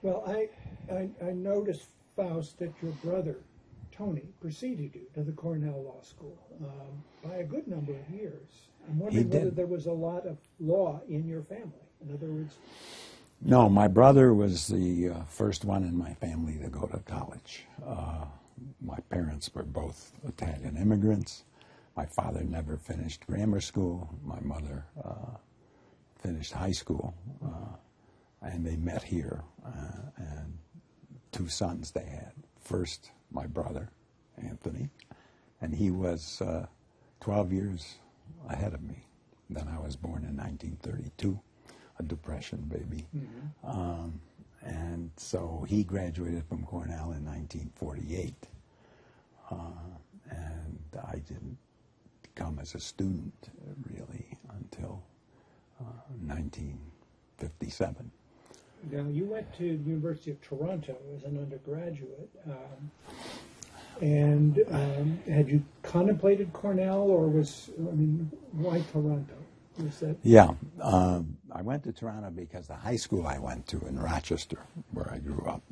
Well, I noticed, Faust, that your brother, Tony, preceded you to the Cornell Law School by a good number of years. I'm wondering whether there was a lot of law in your family. In other words... No, my brother was the first one in my family to go to college. My parents were both Italian immigrants. My father never finished grammar school. My mother finished high school, and they met here. And 2 sons they had. First, my brother, Anthony, and he was 12 years ahead of me. Then I was born in 1932, a Depression baby. Mm-hmm. And so he graduated from Cornell in 1948. And I didn't come as a student, really, until 1957. Now, you went to the University of Toronto as an undergraduate, and had you contemplated Cornell, or why Toronto? Was that... Yeah, I went to Toronto because the high school I went to in Rochester, where I grew up,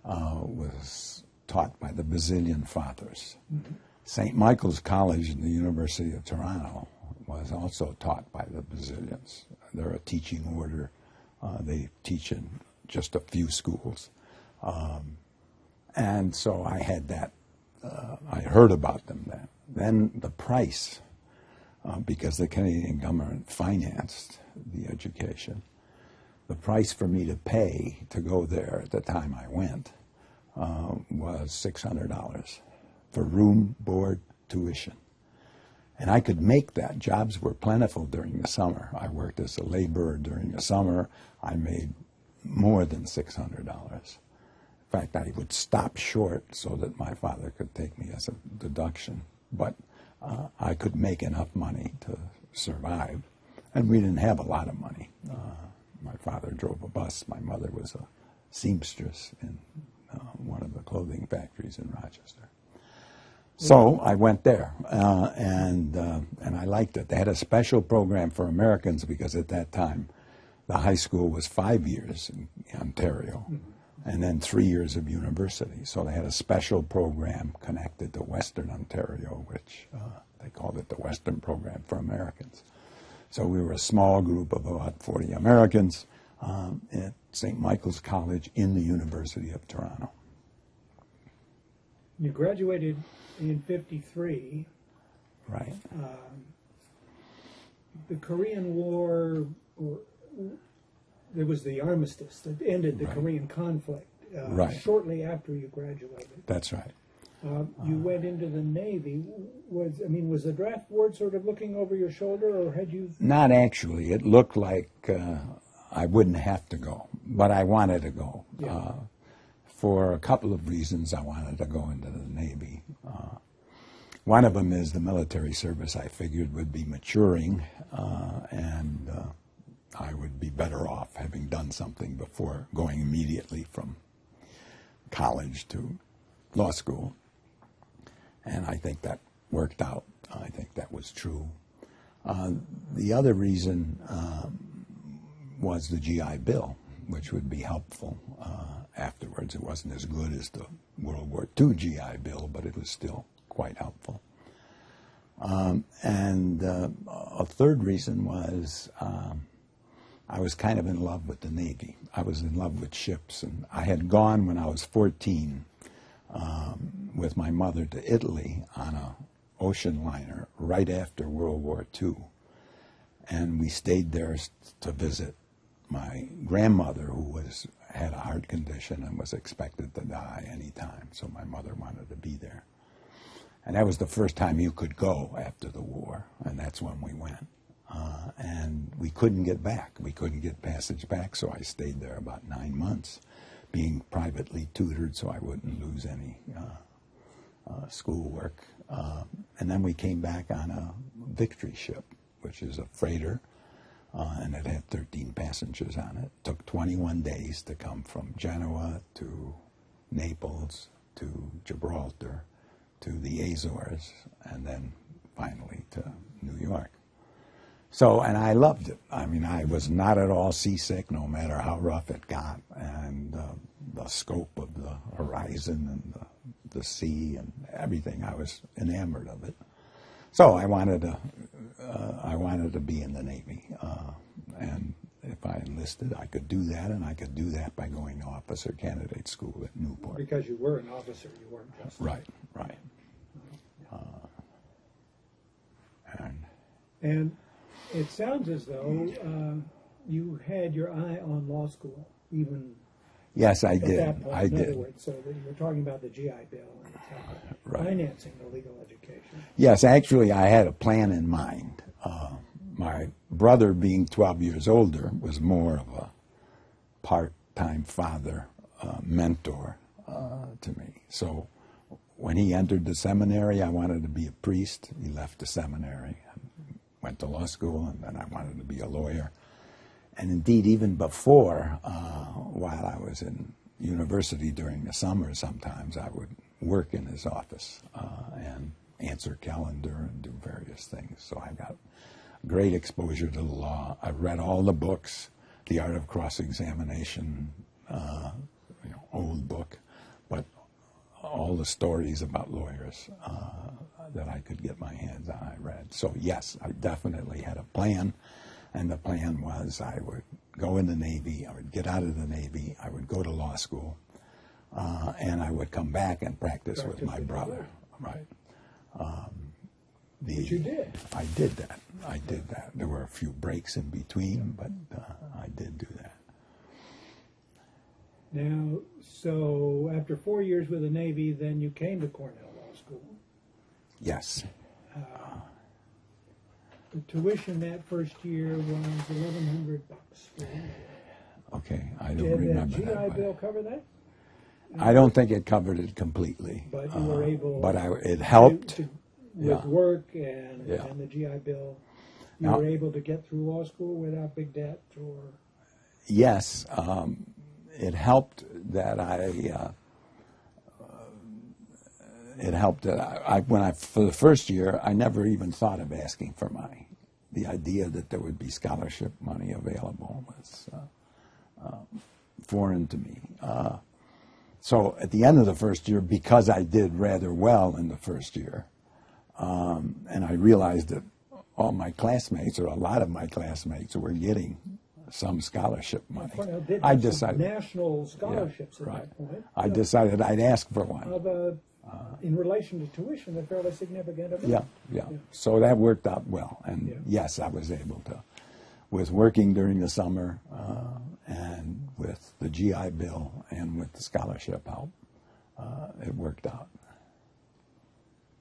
was taught by the Basilian Fathers. Mm-hmm. St. Michael's College in the University of Toronto was also taught by the Basilians. They're a teaching order. They teach in just a few schools. And so I had that, I heard about them then. Then the price, because the Canadian government financed the education, the price for me to pay to go there at the time I went was $600 for room, board, tuition. And I could make that. Jobs were plentiful during the summer. I worked as a laborer during the summer. I made more than $600. In fact, I would stop short so that my father could take me as a deduction. But I could make enough money to survive. And we didn't have a lot of money. My father drove a bus. My mother was a seamstress in one of the clothing factories in Rochester. So I went there, and I liked it. They had a special program for Americans because at that time the high school was 5 years in Ontario, and then 3 years of university. So they had a special program connected to Western Ontario, which they called it the Western Program for Americans. So we were a small group of about 40 Americans at St. Michael's College in the University of Toronto. You graduated in '53. Right. The Korean War, there was the armistice that ended the Korean conflict shortly after you graduated. That's right. You went into the Navy. Was the draft board sort of looking over your shoulder, or had you... Not actually. It looked like I wouldn't have to go, but I wanted to go. Yeah. For a couple of reasons, I wanted to go into the Navy. One of them is the military service I figured would be maturing, and I would be better off having done something before going immediately from college to law school. And I think that worked out. I think that was true. The other reason was the GI Bill, which would be helpful afterwards. It wasn't as good as the World War II GI Bill, but it was still quite helpful. And a third reason was I was kind of in love with the Navy. I was in love with ships, and I had gone when I was 14 with my mother to Italy on an ocean liner right after World War II. And we stayed there to visit my grandmother, who had a heart condition and was expected to die any time, so my mother wanted to be there. And that was the first time you could go after the war, and that's when we went. And we couldn't get back. We couldn't get passage back, so I stayed there about 9 months, being privately tutored so I wouldn't lose any schoolwork. And then we came back on a Victory ship, which is a freighter, and it had 13 passengers on it. It took 21 days to come from Genoa to Naples to Gibraltar to the Azores, and then finally to New York. So, and I loved it. I mean, I was not at all seasick, no matter how rough it got, and the scope of the horizon and the sea and everything. I was enamored of it. So I wanted to be in the Navy, and if I enlisted, I could do that, and I could do that by going to officer candidate school at Newport. Because you were an officer, you weren't just... Right. And it sounds as though you had your eye on law school, even yes, I at did. that point. I In did. other words, so that you were talking about the GI Bill and financing the legal education. Yes, actually, I had a plan in mind. My brother, being 12 years older, was more of a part-time father, mentor to me. So when he entered the seminary, I wanted to be a priest. He left the seminary and went to law school, and then I wanted to be a lawyer. And indeed, even before, while I was in university during the summer, sometimes I would work in his office and answer calendar and do various things. So I got great exposure to the law. I read all the books, The Art of Cross-Examination, old book, but all the stories about lawyers that I could get my hands on, I read. So yes, I definitely had a plan, and the plan was I would go in the Navy, I would get out of the Navy, I would go to law school, and I would come back and practice with my brother. Right. Which you did. I did that. There were a few breaks in between, but I did do that. Now, so after 4 years with the Navy, then you came to Cornell Law School. Yes. The tuition that first year was $1,100 for a year. Okay, I don't remember Did the that. GI Bill cover that? I don't think it covered it completely. But you were able... But it helped. With work and the GI Bill, you were able to get through law school without big debt, or... Yes, it helped that for the first year, I never even thought of asking for money. The idea that there would be scholarship money available was foreign to me. So at the end of the first year, because I did rather well in the first year, and I realized that all my classmates, or a lot of my classmates, were getting some scholarship money. Cornell did I have decided some national scholarships at that point. I decided I'd ask for one. Of in relation to tuition, a fairly significant amount. Yeah. So that worked out well, and yes, I was able to, with working during the summer, and with the GI Bill, and with the scholarship help, it worked out.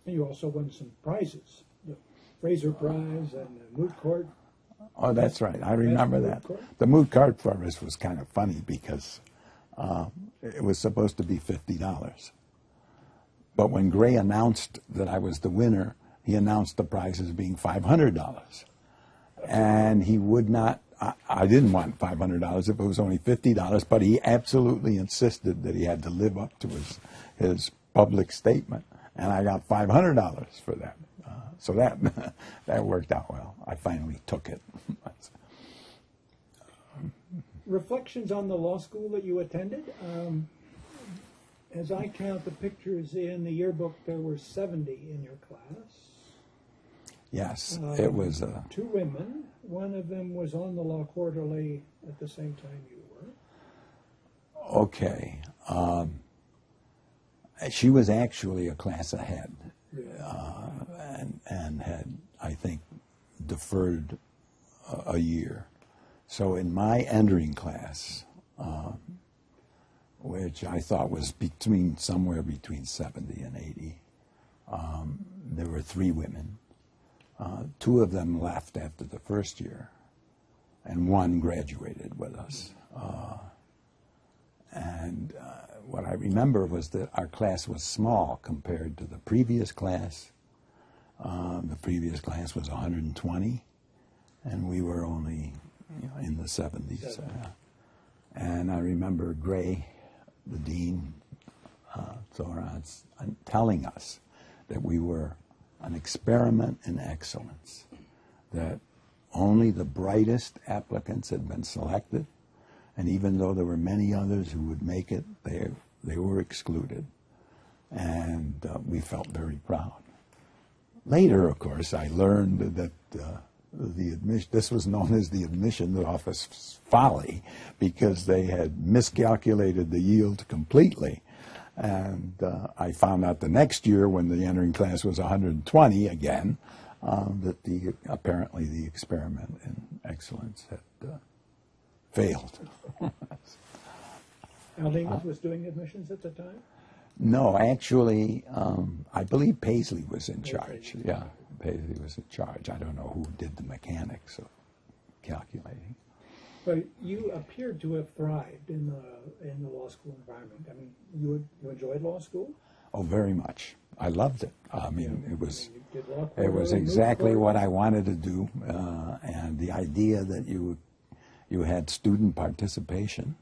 And you also won some prizes, the Fraser Prize and the Moot Court. Oh, that's right. I remember that. Court. The Moot Court for us was kind of funny because it was supposed to be $50. But when Gray announced that I was the winner, he announced the prize as being $500. And he would not, I didn't want $500 if it was only $50, but he absolutely insisted that he had to live up to his public statement. And I got $500 for that. So that worked out well. I finally took it. Reflections on the law school that you attended. As I count the pictures in the yearbook, there were 70 in your class. Yes, it was... 2 women. One of them was on the Law Quarterly at the same time you were. Okay. She was actually a class ahead, and had, I think, deferred a year. So in my entering class, which I thought was somewhere between 70 and 80, there were 3 women. 2 of them left after the first year, and 1 graduated with us. And what I remember was that our class was small compared to the previous class. The previous class was 120, and we were only in the 70s. And I remember Gray, the dean, Thorance, telling us that we were an experiment in excellence, that only the brightest applicants had been selected, and even though there were many others who would make it, they were excluded. And we felt very proud. Later, of course, I learned that this was known as the admission office folly, because they had miscalculated the yield completely. And I found out the next year, when the entering class was 120 again, that apparently the experiment in excellence had failed. Leibowitz was doing admissions at the time? No, actually, I believe Paisley was in charge. Yeah, Paisley was in charge. I don't know who did the mechanics of calculating. But you appeared to have thrived in the law school environment. I mean, you enjoyed law school? Oh, very much. I loved it. I mean, yeah. it was exactly what I wanted to do, and the idea that you had student participation,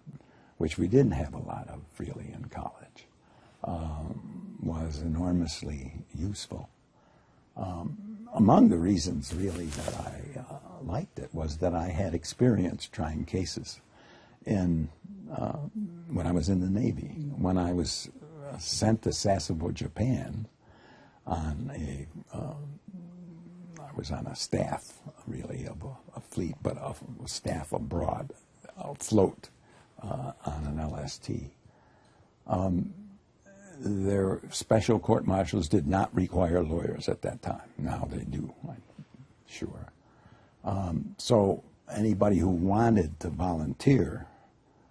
which we didn't have a lot of really in college, was enormously useful. Among the reasons really that I liked it was that I had experience trying cases when I was in the Navy. When I was sent to Sasebo, Japan, I was on a staff really of a fleet, but a staff abroad, afloat on an LST. Their special court martials did not require lawyers at that time. Now they do, I'm sure. So anybody who wanted to volunteer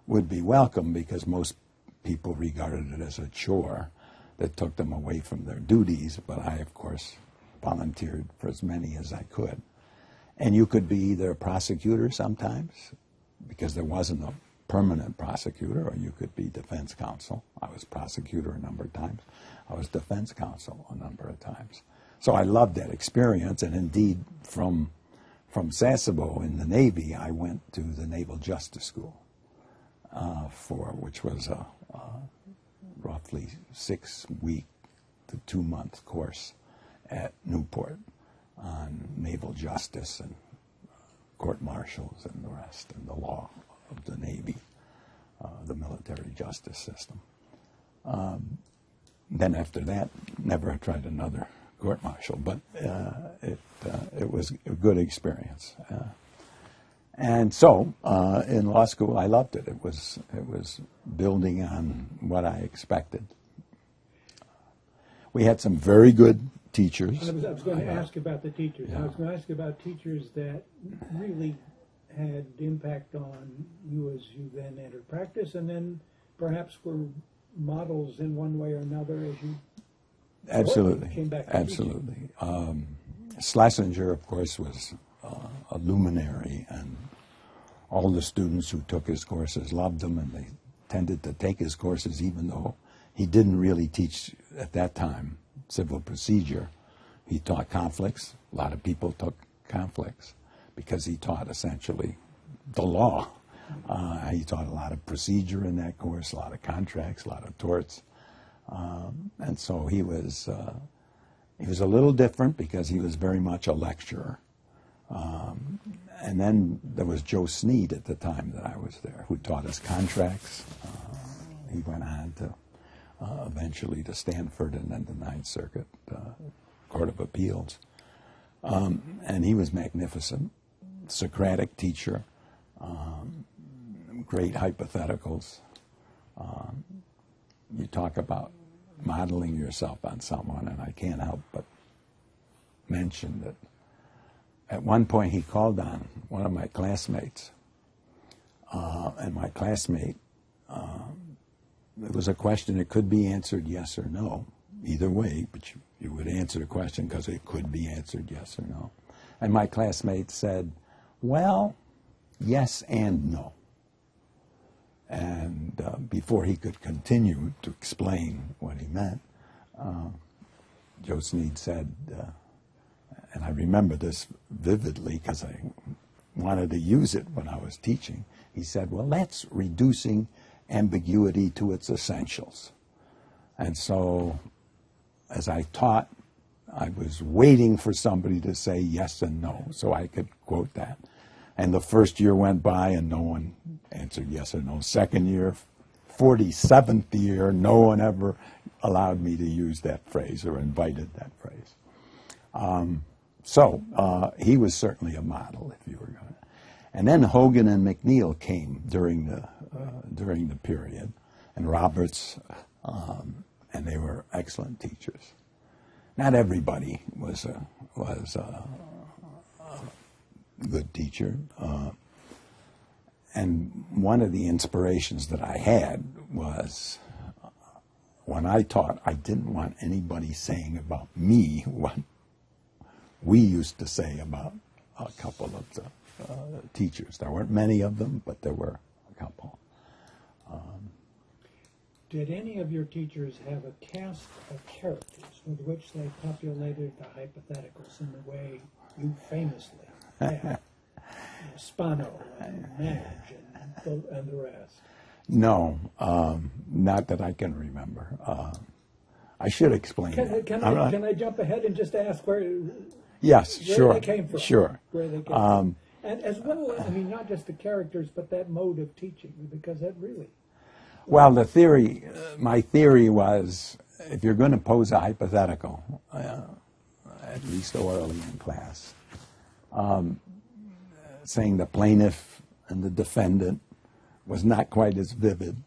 would be welcome, because most people regarded it as a chore that took them away from their duties. But I, of course, volunteered for as many as I could. And you could be either a prosecutor sometimes, because there wasn't a permanent prosecutor, or you could be defense counsel. I was prosecutor a number of times. I was defense counsel a number of times. So I loved that experience, and indeed from Sasebo in the Navy, I went to the Naval Justice School, which was a roughly 6-week to 2-month course at Newport on naval justice and court martials and the rest, and the law of the Navy, the military justice system. Then after that, never tried another court martial, but it was a good experience. And so in law school, I loved it. It was building on what I expected. We had some very good teachers. I was going to ask about the teachers. Yeah. I was going to ask about teachers that really had impact on you as you then entered practice, and then perhaps were models in one way or another as you came back to Absolutely. Schlesinger, of course, was a luminary, and all the students who took his courses loved him, and they tended to take his courses even though he didn't really teach, at that time, civil procedure. He taught conflicts. A lot of people took conflicts because he taught essentially the law. He taught a lot of procedure in that course, a lot of contracts, a lot of torts. And so he was a little different because he was very much a lecturer. And then there was Joe Sneed at the time that I was there, who taught us contracts. He went on to eventually to Stanford and then the Ninth Circuit Court of Appeals. And he was magnificent, Socratic teacher, great hypotheticals. You talk about modeling yourself on someone, and I can't help but mention that at one point he called on one of my classmates, and my classmate, it was a question that could be answered yes or no, either way, but you would answer the question because it could be answered yes or no. And my classmate said, well, yes and no. And before he could continue to explain what he meant, Joe Sneed said, and I remember this vividly because I wanted to use it when I was teaching, he said, well, that's reducing ambiguity to its essentials. And so as I taught I was waiting for somebody to say yes and no so I could quote that. And the first year went by and no one answered yes or no. Second year, 47th year, no one ever allowed me to use that phrase or invited that phrase. So he was certainly a model, if you were going to. And then Hogan and McNeil came during the period, and Roberts, and they were excellent teachers. Not everybody was a good teacher. And one of the inspirations that I had was when I taught, I didn't want anybody saying about me what we used to say about a couple of the teachers. There weren't many of them, but there were a couple. Did any of your teachers have a cast of characters with which they populated the hypotheticals in the way you famously had? Spano and Madge and the rest. No, not that I can remember. I should explain that. Can I jump ahead and just ask where sure, they came from? Sure. Where they came from. And as well, I mean, not just the characters, but that mode of teaching, because that really... Well, my theory was, if you're going to pose a hypothetical, at least orally in class, saying the plaintiff and the defendant was not quite as vivid,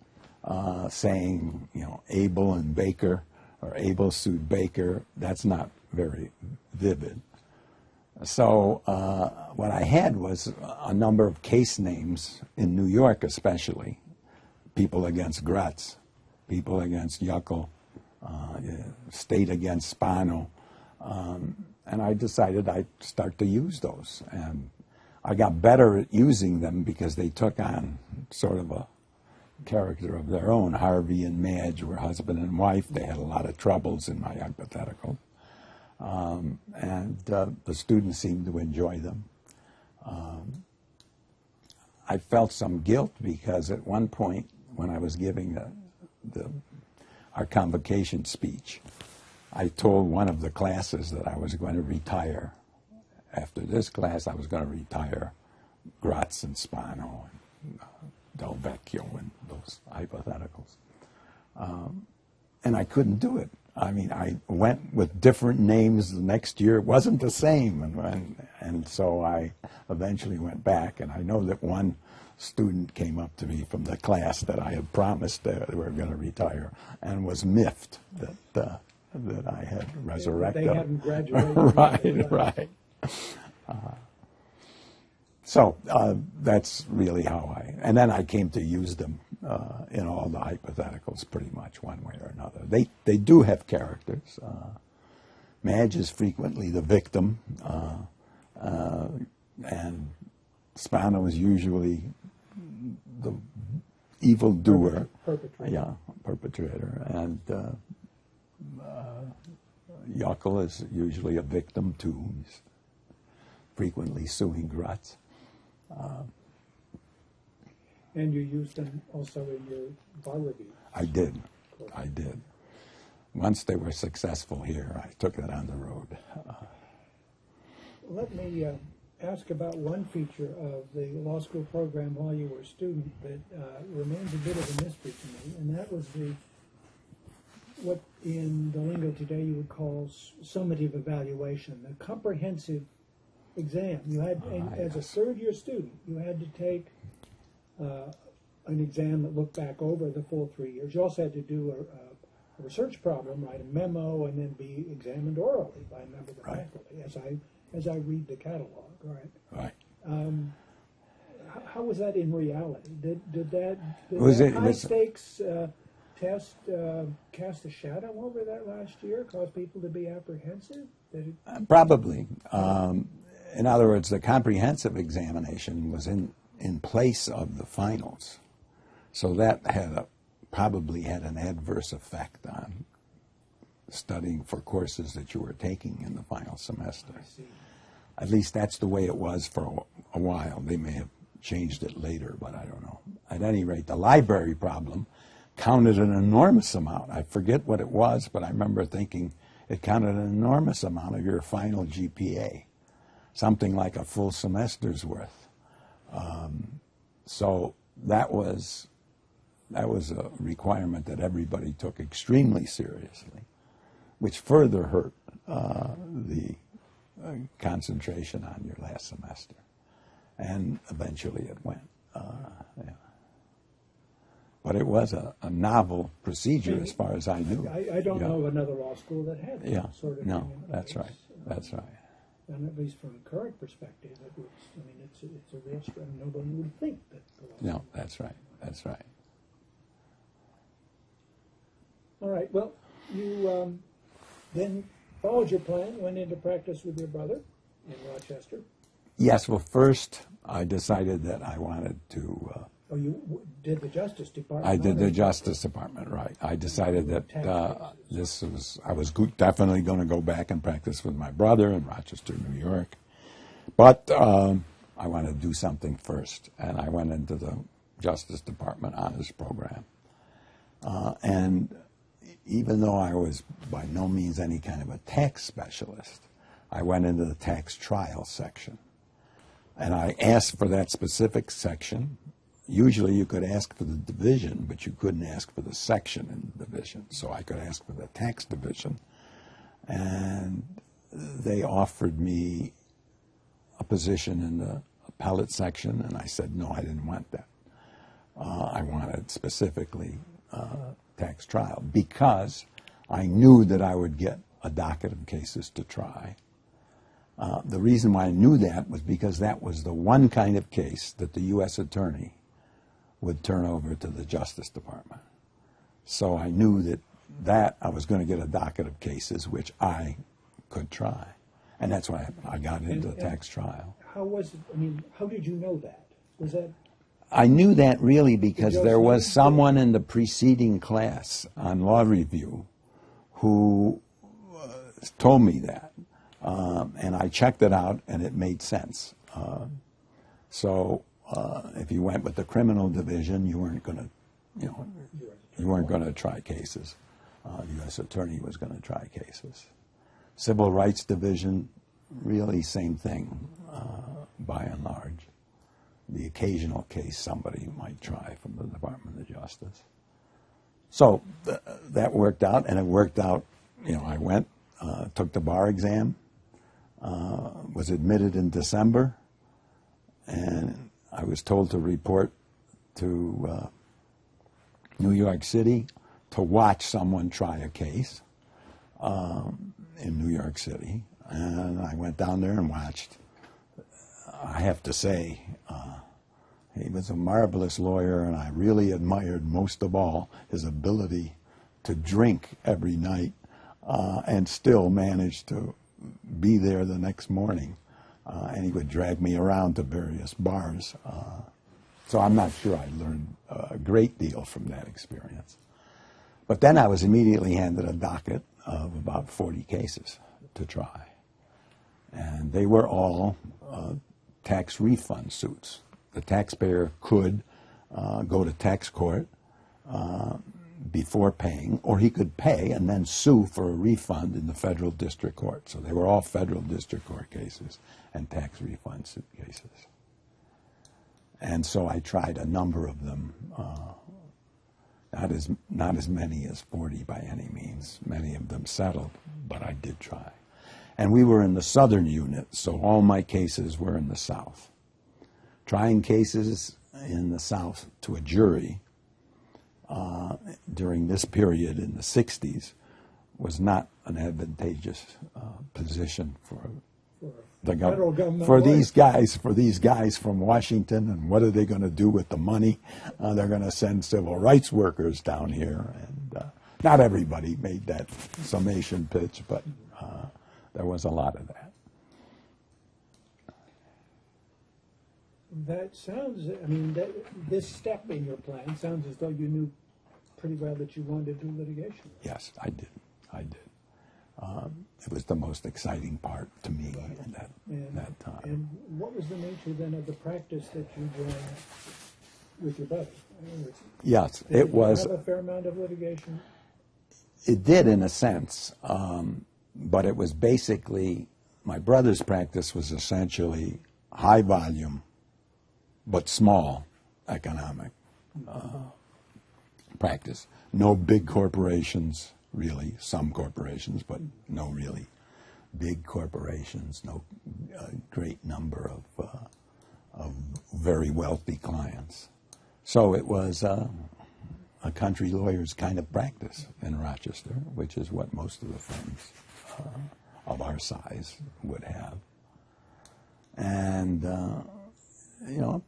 saying, Abel and Baker, or Abel sued Baker, that's not very vivid. So what I had was a number of case names in New York especially, people against Gratz, people against Yuckel, state against Spano, and I decided I'd start to use those. And I got better at using them because they took on sort of a character of their own. Harvey and Madge were husband and wife. They had a lot of troubles in my hypothetical. And the students seemed to enjoy them. I felt some guilt because at one point when I was giving our convocation speech, I told one of the classes that I was going to retire. After this class, I was going to retire Gratz and Spano and Del Vecchio and those hypotheticals. And I couldn't do it. I mean, I went with different names the next year. It wasn't the same. And so I eventually went back. And I know that one student came up to me from the class that I had promised that we were going to retire and was miffed that I had resurrected. They hadn't graduated. Right. So that's really how and then I came to use them in all the hypotheticals pretty much one way or another. They do have characters. Madge is frequently the victim, and Spano is usually the evildoer. Perpetrator. Perpetrator. And Yuckel is usually a victim too. He's frequently suing Gratz. And you used them also in your bar reviews. I did. Once they were successful here, I took it on the road. Let me ask about one feature of the law school program while you were a student that remains a bit of a mystery to me, and that was what in the lingo today you would call summative evaluation, the comprehensive exam. You had, as a third-year student, you had to take an exam that looked back over the full 3 years. You also had to do a research problem, write a memo, and then be examined orally by a member of the faculty, as I read the catalog. Right. How was that in reality? Did that high stakes test cast a shadow over that last year, cause people to be apprehensive? Probably. In other words, the comprehensive examination was in place of the finals. So that probably had an adverse effect on studying for courses that you were taking in the final semester. I see. At least that's the way it was for a while. They may have changed it later, but I don't know. At any rate, the library problem counted an enormous amount. I forget what it was, but I remember thinking It counted an enormous amount of your final GPA, something like a full semester's worth. So that was a requirement that everybody took extremely seriously, which further hurt the concentration on your last semester. And eventually it went. Yeah. But it was a novel procedure as far as I knew. I don't know of another law school that had that sort of thing. No, that's right. That's right. And at least from a current perspective, it was, I mean, it's a real struggle. Nobody would think that the law No, that's right. That's right. All right. Well, you then followed your plan, went into practice with your brother in Rochester. Yes. Well, first I decided that I wanted to. Oh, you did the Justice Department? I did the Justice Department, right. I decided that I was definitely going to go back and practice with my brother in Rochester, New York. But I wanted to do something first, and I went into the Justice Department honors program. And even though I was by no means any kind of a tax specialist, I went into the tax trial section. And I asked for that specific section. Usually you could ask for the division, but you couldn't ask for the section in the division. So I could ask for the tax division. And they offered me a position in the appellate section, and I said, no, I didn't want that. I wanted specifically tax trial because I knew that I would get a docket of cases to try. The reason why I knew that was because that was the one kind of case that the U.S. attorney would turn over to the Justice Department. So I knew that I was going to get a docket of cases which I could try. And that's why I got into the tax trial. How was it? I mean, how did you know that? Was that? I knew that really because there was someone in the preceding class on law review who told me that. And I checked it out, and it made sense. So if you went with the criminal division, you weren't going to, you weren't going to try cases. The U.S. attorney was going to try cases. Civil rights division, really same thing, by and large. The occasional case somebody might try from the Department of Justice. So that worked out, and it worked out. I went, took the bar exam, was admitted in December, and I was told to report to New York City to watch someone try a case in New York City. And I went down there and watched. I have to say, he was a marvelous lawyer, and I really admired most of all his ability to drink every night and still manage to be there the next morning. And he would drag me around to various bars. So I'm not sure I learned a great deal from that experience. But then I was immediately handed a docket of about 40 cases to try. And they were all tax refund suits. The taxpayer could go to tax court before paying, or he could pay and then sue for a refund in the federal district court. So they were all federal district court cases and tax refund suit cases. And so I tried a number of them, not as many as 40 by any means. Many of them settled, but I did try. And we were in the southern unit, so all my cases were in the South. Trying cases in the South to a jury during this period in the 60s was not an advantageous position for the government. For these guys from Washington, and what are they going to do with the money? They're going to send civil rights workers down here, and not everybody made that summation pitch, but there was a lot of that. That sounds, I mean, this step in your plan sounds as though you knew pretty well that you wanted to do litigation. Yes, I did. It was the most exciting part to me in that time. And what was the nature then of the practice that you joined with your brother? Yes, did it was. Have a fair amount of litigation? It did, in a sense. but it was basically, my brother's practice was essentially high volume, but small economic practice. No big corporations, really, some corporations, but no really big corporations, no great number of very wealthy clients. So it was a country lawyer's kind of practice in Rochester, which is what most of the firms of our size would have. And,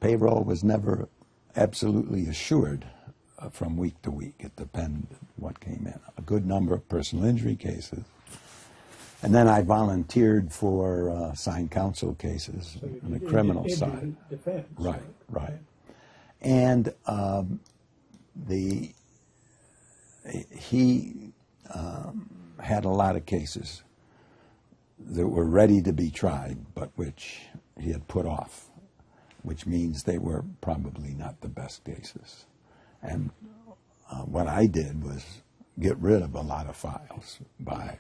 payroll was never absolutely assured from week to week. It depended what came in. A good number of personal injury cases. And then I volunteered for assigned counsel cases on the criminal side. Defense. Right. And he had a lot of cases that were ready to be tried, but which he had put off, which means they were probably not the best cases. And what I did was get rid of a lot of files by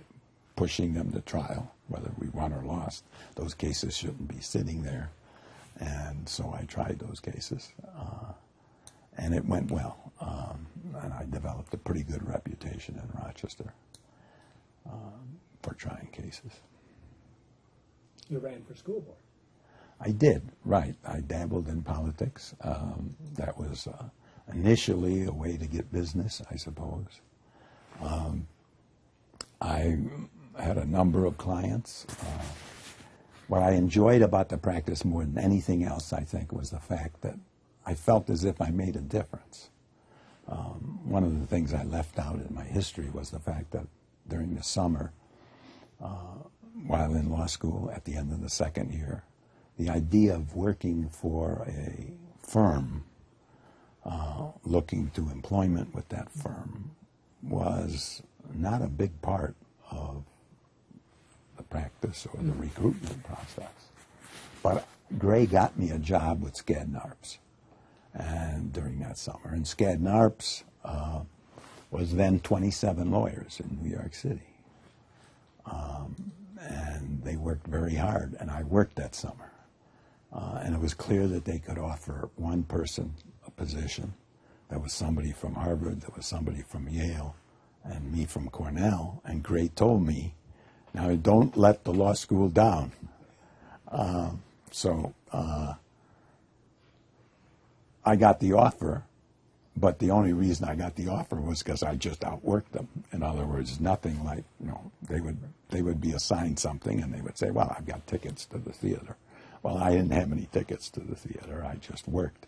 pushing them to trial, whether we won or lost. Those cases shouldn't be sitting there. And so I tried those cases, and it went well. And I developed a pretty good reputation in Rochester for trying cases. You ran for school board. I did, right. I dabbled in politics. That was initially a way to get business, I suppose. I had a number of clients. What I enjoyed about the practice more than anything else, I think, was the fact that I felt as if I made a difference. One of the things I left out in my history was the fact that during the summer, while in law school at the end of the second year, the idea of working for a firm, looking to employment with that firm, was not a big part of the practice or the recruitment process. But Gray got me a job with Skadden Arps and during that summer. And Skadden Arps was then 27 lawyers in New York City. And they worked very hard, and I worked that summer. And it was clear that they could offer one person a position. There was somebody from Harvard, there was somebody from Yale, and me from Cornell. And Gray told me, now don't let the law school down. So I got the offer, but the only reason I got the offer was because I just outworked them. In other words, nothing like, they would be assigned something and they would say, well, I've got tickets to the theater. Well, I didn't have any tickets to the theater. I just worked.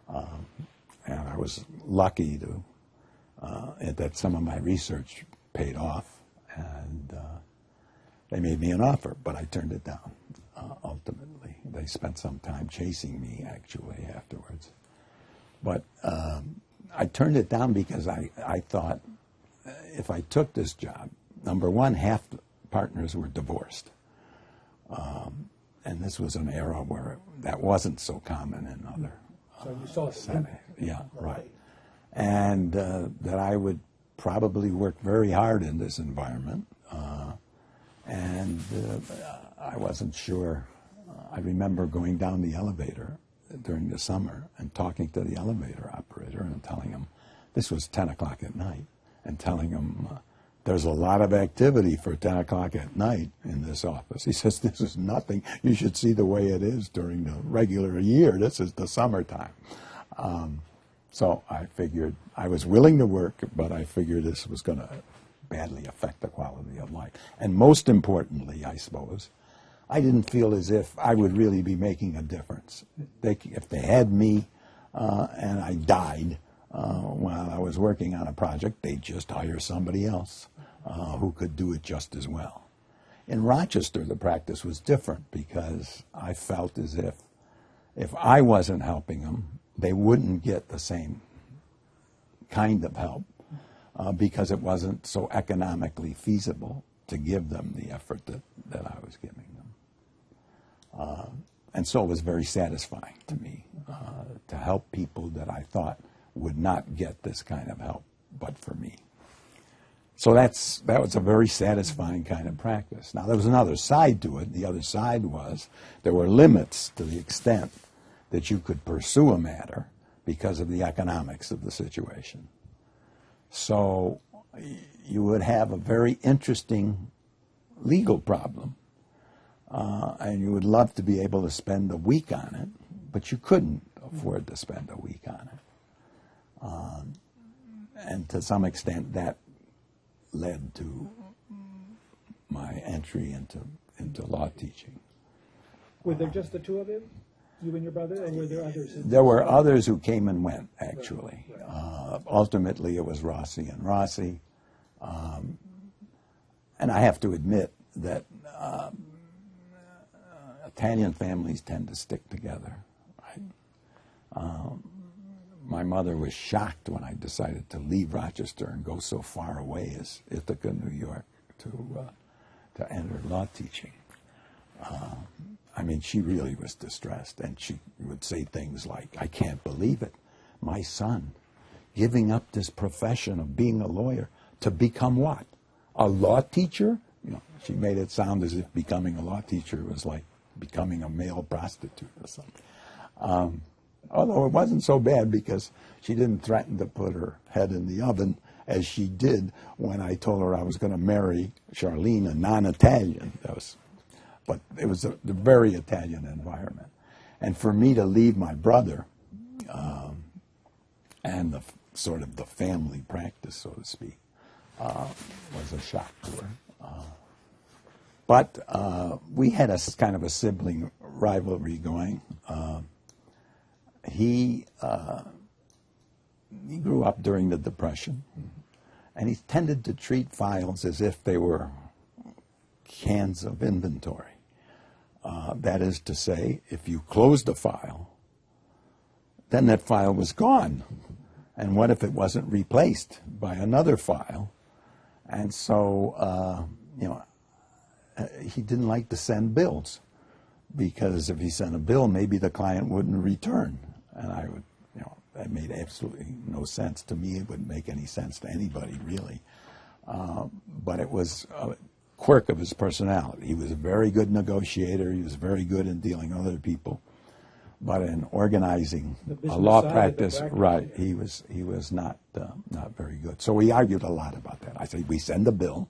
And I was lucky that some of my research paid off, and they made me an offer, but I turned it down, ultimately. They spent some time chasing me, actually, afterwards. But I turned it down because I thought if I took this job, number one, half the partners were divorced. And this was an era where that wasn't so common in other So you saw settings. Yeah, right. And that I would probably work very hard in this environment. And I wasn't sure. I remember going down the elevator during the summer and talking to the elevator operator and telling him, this was 10 o'clock at night, and telling him, there's a lot of activity for 10 o'clock at night in this office. He says, this is nothing. You should see the way it is during the regular year. This is the summertime. So I figured I was willing to work, but I figured this was going to badly affect the quality of life. And most importantly, I suppose, I didn't feel as if I would really be making a difference. If they had me and I died while I was working on a project, they'd just hire somebody else who could do it just as well. In Rochester, the practice was different because I felt as if I wasn't helping them, they wouldn't get the same kind of help because it wasn't so economically feasible to give them the effort that I was giving them. And so it was very satisfying to me to help people that I thought would not get this kind of help but for me. So that was a very satisfying kind of practice. Now, there was another side to it. The other side was there were limits to the extent that you could pursue a matter because of the economics of the situation. So you would have a very interesting legal problem, and you would love to be able to spend a week on it, but you couldn't afford to spend a week on it. And to some extent, that led to my entry into law teaching. Were there just the two of you and your brother, or were there others? There were others who came and went, actually. Right. Ultimately, it was Rossi and Rossi. And I have to admit that Italian families tend to stick together. Right? My mother was shocked when I decided to leave Rochester and go so far away as Ithaca, New York, to enter law teaching. I mean, she really was distressed, and she would say things like, "I can't believe it. My son giving up this profession of being a lawyer to become what? A law teacher?" You know, she made it sound as if becoming a law teacher was like becoming a male prostitute or something. Although it wasn't so bad, because she didn't threaten to put her head in the oven as she did when I told her I was going to marry Charlene, a non-Italian. But it was a very Italian environment. And for me to leave my brother and sort of the family practice, so to speak, was a shock to her. But we had a kind of a sibling rivalry going. He grew up during the Depression, and he tended to treat files as if they were cans of inventory. That is to say, if you closed a file, then that file was gone. And what if it wasn't replaced by another file? And so, he didn't like to send bills, because if he sent a bill, maybe the client wouldn't return. And I would, that made absolutely no sense to me. It wouldn't make any sense to anybody, really. But it was a quirk of his personality. He was a very good negotiator. He was very good in dealing with other people. But in organizing a law practice, right, he was not very good. So we argued a lot about that. I said, we send a bill,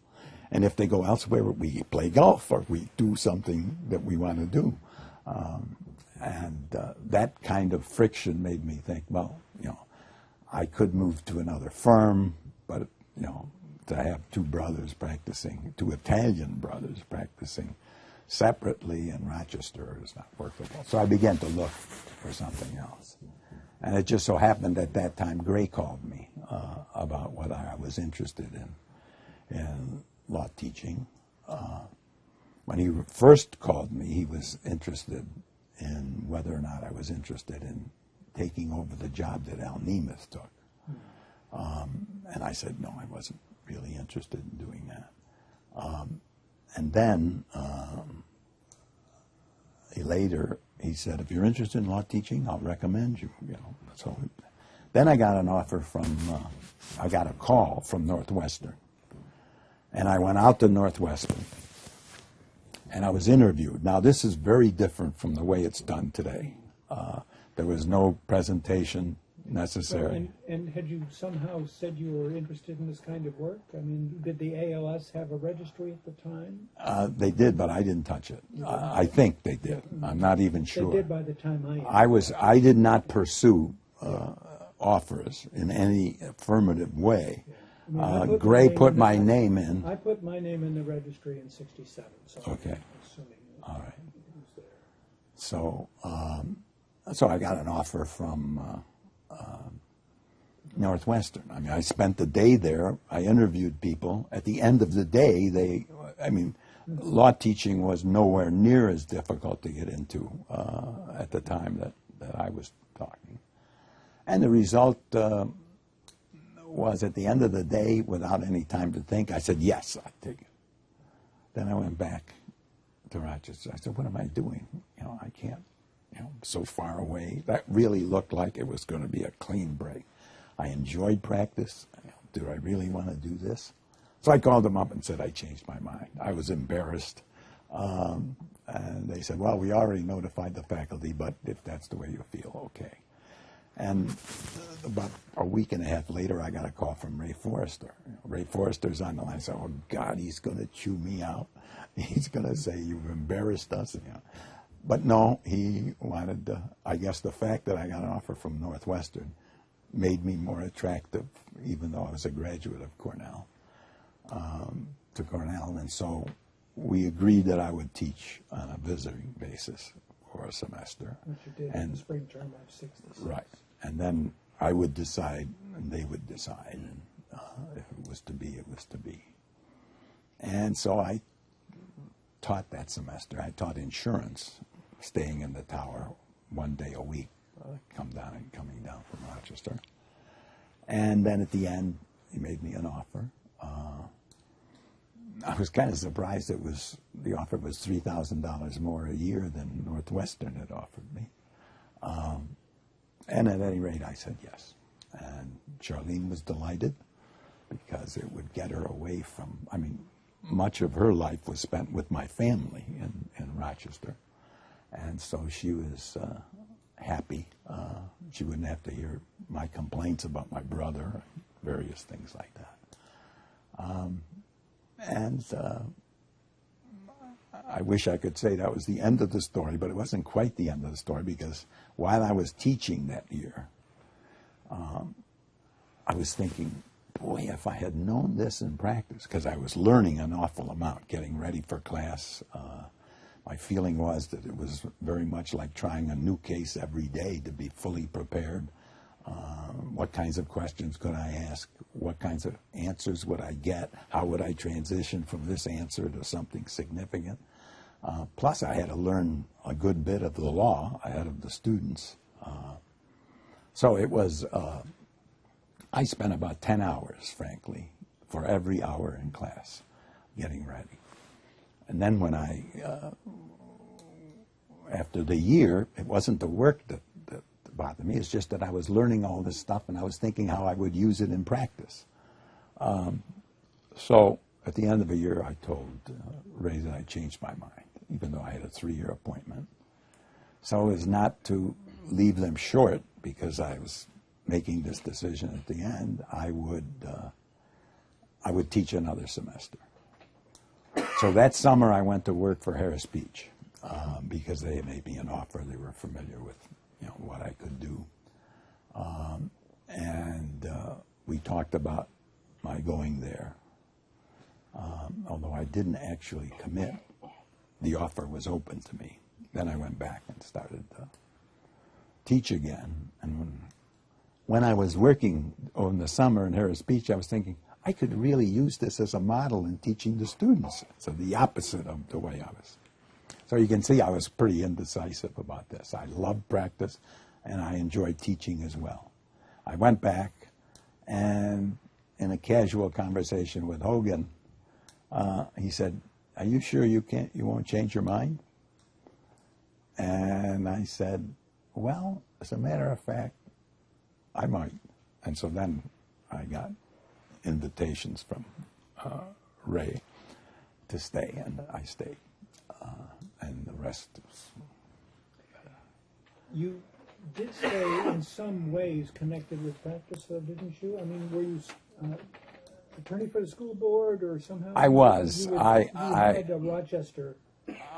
and if they go elsewhere, we play golf, or we do something that we want to do. And that kind of friction made me think, well, I could move to another firm, but, to have two Italian brothers practicing separately in Rochester is not workable. So I began to look for something else. And it just so happened at that time Gray called me about what I was interested in law teaching. When he first called me, he was interested in whether or not I was interested in taking over the job that Al Nemeth took. And I said, no, I wasn't really interested in doing that. And then later he said, if you're interested in law teaching, I'll recommend you. So then I got an offer I got a call from Northwestern. And I went out to Northwestern, and I was interviewed. Now, this is very different from the way it's done today. There was no presentation necessary. And had you somehow said you were interested in this kind of work? I mean, did the ALS have a registry at the time? They did, but I didn't touch it. I think they did. I'm not even sure. They did by the time I did not pursue offers in any affirmative way. I mean, Gray put my name in. I put my name in the registry in '67. So okay. Assuming all right. So, so I got an offer from Northwestern. I mean, I spent the day there. I interviewed people. At the end of the day, law teaching was nowhere near as difficult to get into at the time that I was talking. And the result was, at the end of the day, without any time to think, I said, yes, I'll take it. Then I went back to Rochester. I said, what am I doing? I can't, so far away. That really looked like it was going to be a clean break. I enjoyed practice. Do I really want to do this? So I called them up and said I changed my mind. I was embarrassed. And they said, well, we already notified the faculty, but if that's the way you feel, okay. And about a week and a half later, I got a call from Ray Forrester. Ray Forrester's on the line. I said, oh, God, he's going to chew me out. He's going to say, you've embarrassed us. But no, he wanted to, I guess the fact that I got an offer from Northwestern made me more attractive, even though I was a graduate of Cornell, to Cornell. And so we agreed that I would teach on a visiting basis for a semester. Which you did in the spring term of '66. Right. And then I would decide, and they would decide, and if it was to be, it was to be. And so I taught that semester. I taught insurance, staying in the tower 1 day a week, coming down from Rochester. And then at the end, he made me an offer. I was kind of surprised the offer was $3,000 more a year than Northwestern had offered me. And at any rate, I said yes. And Charlene was delighted because it would get her away from, I mean, much of her life was spent with my family in Rochester. And so she was happy. She wouldn't have to hear my complaints about my brother, various things like that. And I wish I could say that was the end of the story, but it wasn't quite the end of the story, because while I was teaching that year, I was thinking, boy, if I had known this in practice, because I was learning an awful amount, getting ready for class. My feeling was that it was very much like trying a new case every day to be fully prepared. What kinds of questions could I ask? What kinds of answers would I get? How would I transition from this answer to something significant? Plus, I had to learn a good bit of the law ahead of the students. So it was, I spent about 10 hours, frankly, for every hour in class getting ready. And then when after the year, it wasn't the work that bothered me. It's just that I was learning all this stuff, and I was thinking how I would use it in practice. So at the end of the year, I told Ray that I changed my mind, even though I had a 3-year appointment. So as not to leave them short, because I was making this decision at the end, I would teach another semester. So that summer, I went to work for Harris Beach because they made me an offer. They were familiar with what I could do. And we talked about my going there. Although I didn't actually commit, the offer was open to me. Then I went back and started to teach again. And when I was working in the summer in Harris Beach, I was thinking, I could really use this as a model in teaching the students. So the opposite of the way I was. So you can see I was pretty indecisive about this. I loved practice, and I enjoyed teaching as well. I went back, and in a casual conversation with Hogan, he said, "Are you sure you won't change your mind?" And I said, "Well, as a matter of fact, I might." And so then I got invitations from Ray to stay, and I stayed. And the rest is... You did stay in some ways connected with practice, though, didn't you? I mean, were you attorney for the school board, or somehow? I was. You had Rochester.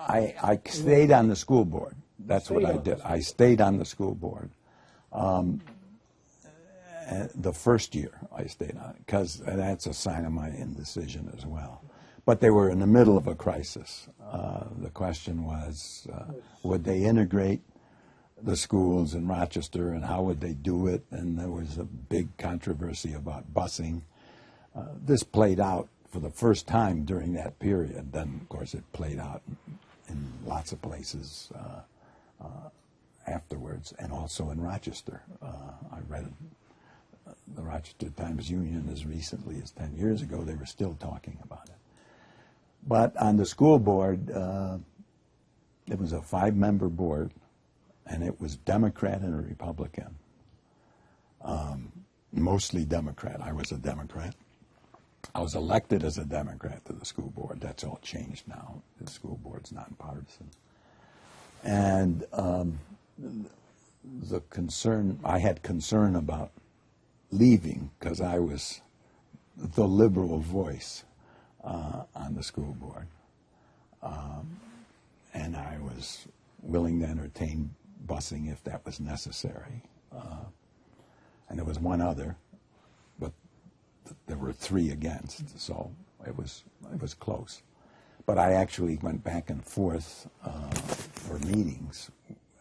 I stayed on the school board. That's what I did. I stayed on the school board. The first year I stayed on it, because that's a sign of my indecision as well. But they were in the middle of a crisis. The question was, would they integrate the schools in Rochester, and how would they do it? And there was a big controversy about busing. This played out for the first time during that period. Then, of course, it played out in lots of places afterwards, and also in Rochester. I read the Rochester Times-Union as recently as 10 years ago. They were still talking about it. But on the school board, it was a 5-member board, and it was Democrat and a Republican. Mostly Democrat. I was a Democrat. I was elected as a Democrat to the school board. That's all changed now. The school board's nonpartisan. And I had concern about leaving because I was the liberal voice on the school board. And I was willing to entertain busing if that was necessary. And there was one other, but there were 3 against, so it was close. But I actually went back and forth for meetings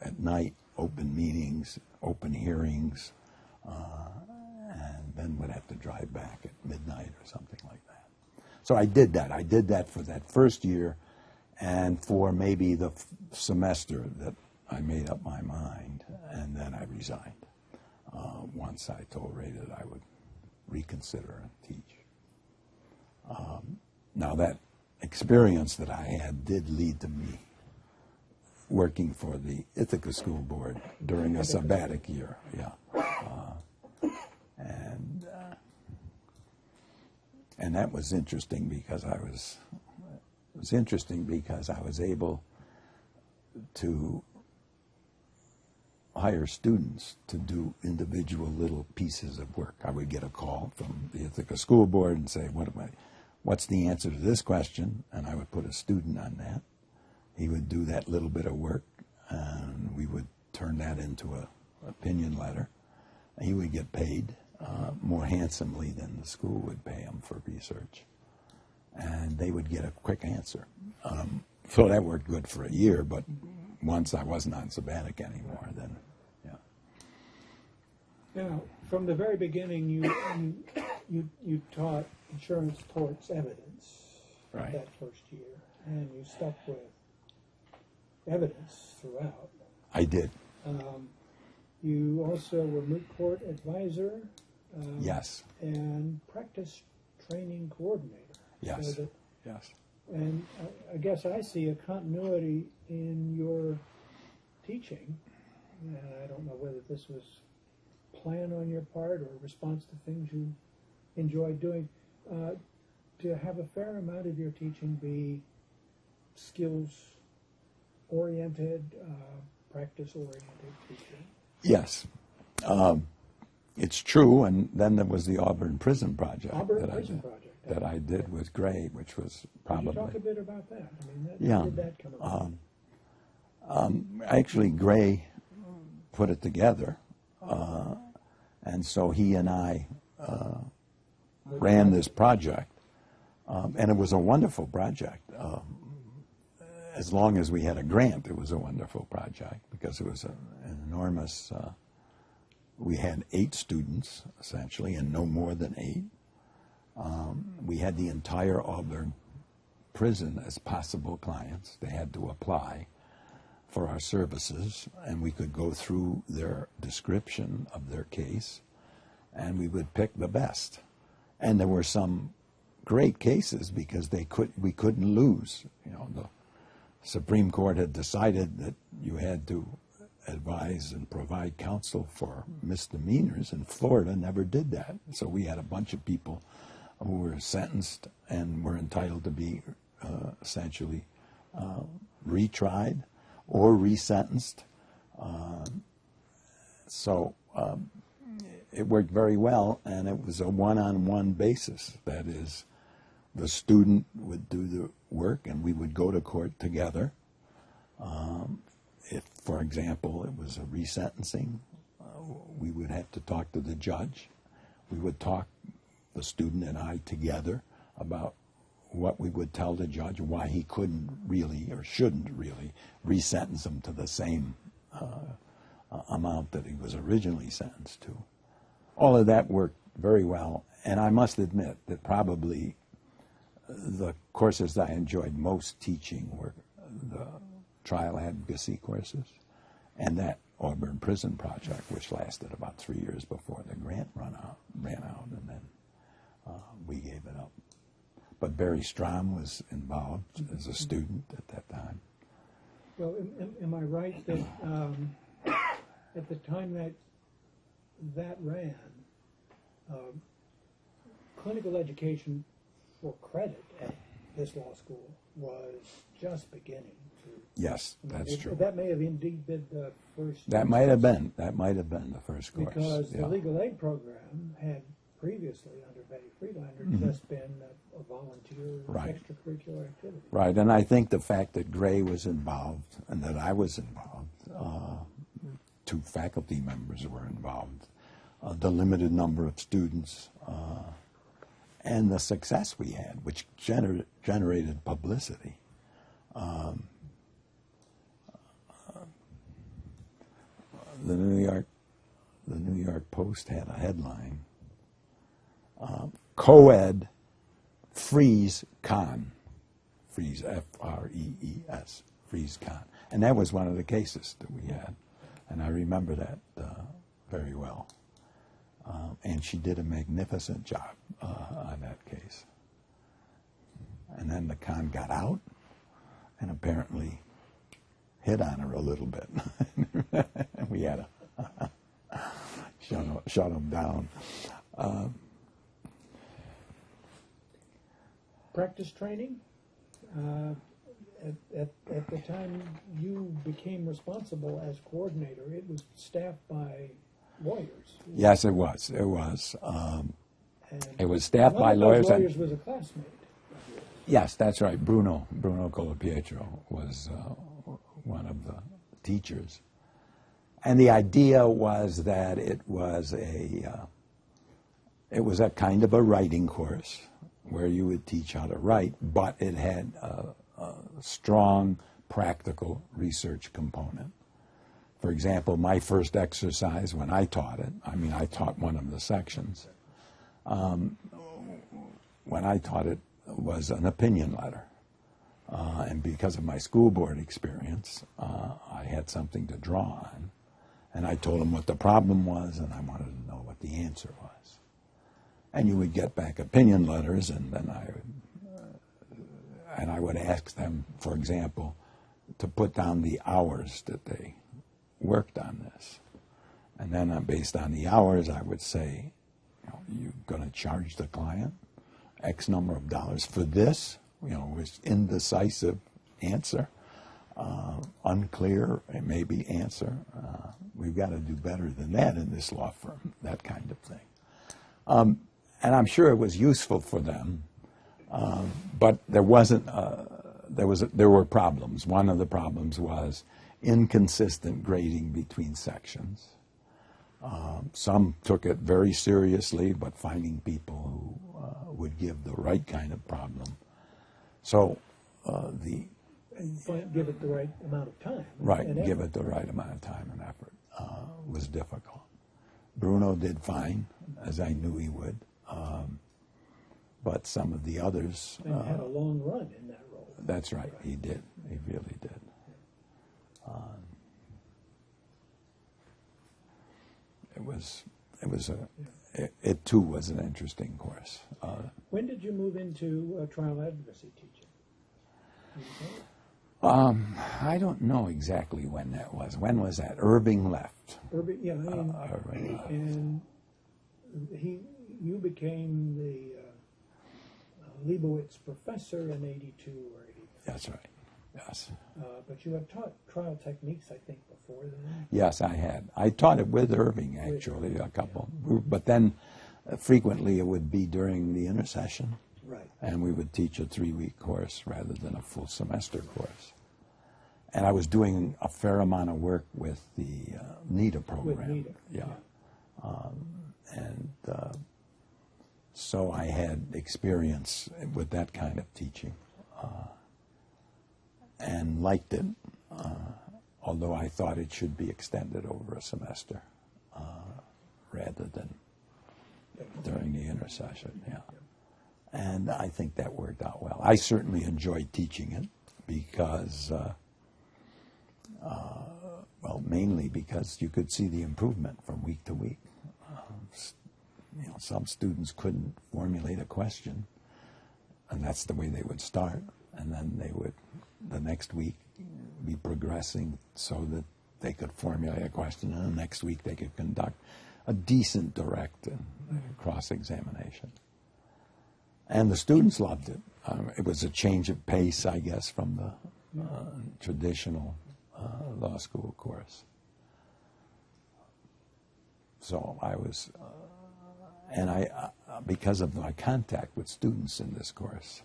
at night, open meetings, open hearings, and then would have to drive back at midnight or something like that. So I did that. I did that for that first year, and for maybe the semester that I made up my mind, and then I resigned once I told Ray that I would reconsider and teach. Now that experience that I had did lead to me working for the Ithaca School Board during a sabbatic year, and that was interesting because I was able to hire students to do individual little pieces of work. I would get a call from the Ithaca School Board and say, what's the answer to this question? And I would put a student on that. He would do that little bit of work, and we would turn that into an opinion letter. And he would get paid more handsomely than the school would pay him for research. And they would get a quick answer. So that worked good for a year, but once I wasn't on sabbatic anymore, then, Now, from the very beginning, you taught insurance torts evidence that first year, and you stuck with evidence throughout. I did. You also were moot court advisor. Yes. And practice training coordinator. Yes. So yes. And I guess I see a continuity in your teaching. And I don't know whether this was planned on your part or a response to things you enjoyed doing. To have a fair amount of your teaching be skills-oriented, practice-oriented teaching. Yes. It's true, and then there was the Auburn Prison Project that I did with Gray, which was probably... Can you talk a bit about that? I mean, how did that come about? Actually, Gray put it together, and so he and I ran this project, and it was a wonderful project. As long as we had a grant, it was a wonderful project because it was an enormous... we had 8 students, essentially, and no more than 8. We had the entire Auburn prison as possible clients. They had to apply for our services, and we could go through their description of their case, and we would pick the best. And there were some great cases because we couldn't lose. The Supreme Court had decided that you had to advise and provide counsel for misdemeanors, and Florida never did that. So we had a bunch of people who were sentenced and were entitled to be essentially retried or resentenced. So it worked very well, and it was a one-on-one basis. That is, the student would do the work, and we would go to court together. If, for example, it was a resentencing, we would have to talk to the judge. We would talk, the student and I, together about what we would tell the judge, why he couldn't really or shouldn't really resentence him to the same amount that he was originally sentenced to. All of that worked very well, and I must admit that probably the courses I enjoyed most teaching were the trial advocacy courses and that Auburn Prison Project, which lasted about 3 years before the grant ran out, and then we gave it up. But Barry Strom was involved as a student at that time. Well, am I right that at the time that ran, clinical education for credit at this law school was just beginning. Yes, that's true. That may have indeed been the first. That might have been the first course. Because the legal aid program had previously, under Betty Friedlander, just been a volunteer extracurricular activity. Right, and I think the fact that Gray was involved and that I was involved, 2 faculty members were involved, the limited number of students, and the success we had, which generated publicity. The New York Post had a headline, co-ed freeze con, freeze, F-R-E-E-S, freeze con. And that was one of the cases that we had. And I remember that very well. And she did a magnificent job on that case. And then the con got out and apparently hit on her a little bit. And we had to shut them down. Practice training? At the time you became responsible as coordinator, it was staffed by lawyers. Yes, it was. It was. It was staffed by lawyers. One of those lawyers was a classmate. Yes, that's right. Bruno Colapietro was one of the teachers. And the idea was that it was a kind of a writing course where you would teach how to write, but it had a strong practical research component. For example, my first exercise when I taught it, I taught one of the sections, when I taught it was an opinion letter. And because of my school board experience, I had something to draw on. And I told them what the problem was, and I wanted to know what the answer was. And you would get back opinion letters, and then I would ask them, for example, to put down the hours that they worked on this. And then based on the hours, I would say, you're going to charge the client X number of dollars for this, was indecisive answer, unclear, maybe answer. We've got to do better than that in this law firm, that kind of thing. And I'm sure it was useful for them, but there wasn't. There were problems. One of the problems was inconsistent grading between sections. Some took it very seriously, but finding people who would give the right kind of problem. So give it the right amount of time. Right, give it the right amount of time and effort was difficult. Bruno did fine, as I knew he would, but some of the others... And had a long run in that role. That's right, he did. He really did. It too was an interesting course. When did you move into trial advocacy teaching? I don't know exactly when that was. When was that? Irving left. Irving, yeah, Irving left. And you became the Leibowitz professor in 82 or 83. That's right. Yes. But you had taught trial techniques, I think, before then. Yes, I had. I taught it with Irving, actually, a couple. But then frequently it would be during the intersession. Right. And we would teach a 3-week course rather than a full semester course. And I was doing a fair amount of work with the NIDA program. With NIDA. Yeah. So I had experience with that kind of teaching and liked it, although I thought it should be extended over a semester rather than during the intersession. Yeah. And I think that worked out well. I certainly enjoyed teaching it because, mainly because you could see the improvement from week to week. Some students couldn't formulate a question, and that's the way they would start. And then they would, the next week, be progressing so that they could formulate a question, and the next week they could conduct a decent direct and cross-examination. And the students loved it. It was a change of pace, I guess, from the traditional law school course. So I was, and I, because of my contact with students in this course,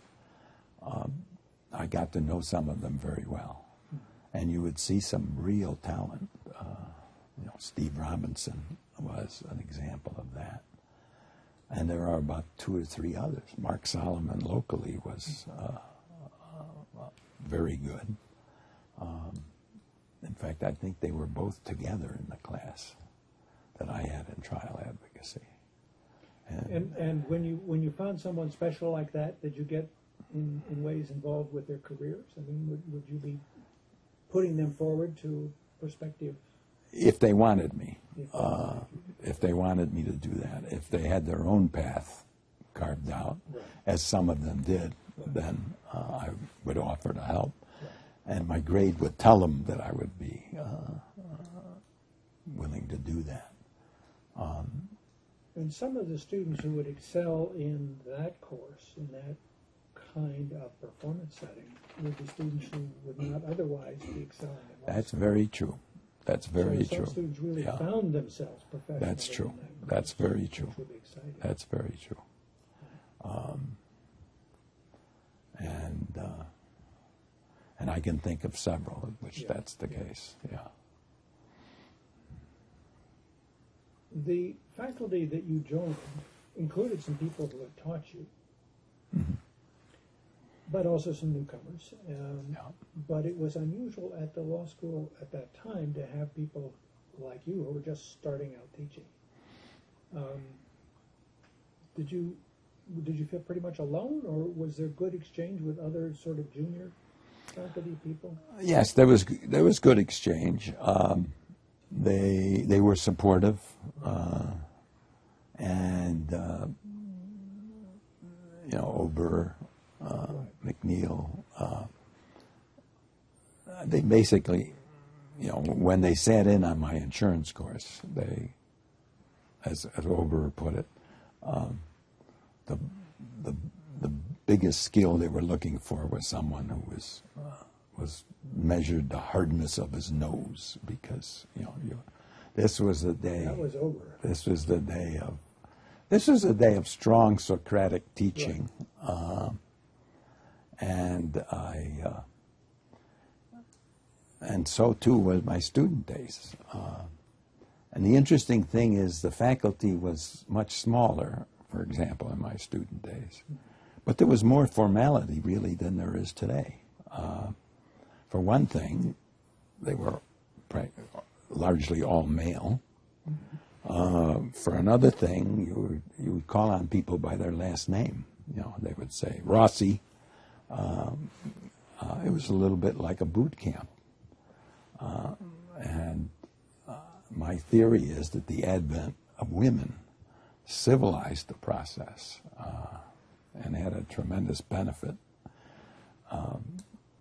I got to know some of them very well. And you would see some real talent. Steve Robinson was an example of that. And there are about 2 or 3 others. Mark Solomon locally was very good. In fact, I think they were both together in the class that I had in trial advocacy. And when you found someone special like that, did you get in ways involved with their careers? I mean, would you be putting them forward to prospective? If they wanted me. If they wanted me to do that. If they had their own path carved out, right, as some of them did, right, then I would offer to help. Right. And my grade would tell them that I would be willing to do that. And some of the students who would excel in that course, in that kind of performance setting, would be students who would not otherwise be excelling in law. That's very true. That's very true. Some students really found themselves professionally. That's true. That's very true. That's very true. And I can think of several in which that's the case. Yeah. The faculty that you joined included some people who had taught you, mm-hmm, but also some newcomers. But it was unusual at the law school at that time to have people like you who were just starting out teaching. Did you feel pretty much alone, or was there good exchange with other sort of junior faculty people? Yes, there was good exchange. They were supportive, and Ober, McNeil, they basically, when they sat in on my insurance course, they, as Ober put it, the biggest skill they were looking for was someone who was measured the hardness of his nose, because this was the day. That was Ober. This was the day of strong Socratic teaching. Right. And so too was my student days. And the interesting thing is the faculty was much smaller, for example, in my student days. But there was more formality, really, than there is today. For one thing, they were largely all male. For another thing, you would call on people by their last name. They would say Rossi. It was a little bit like a boot camp. And my theory is that the advent of women civilized the process and had a tremendous benefit.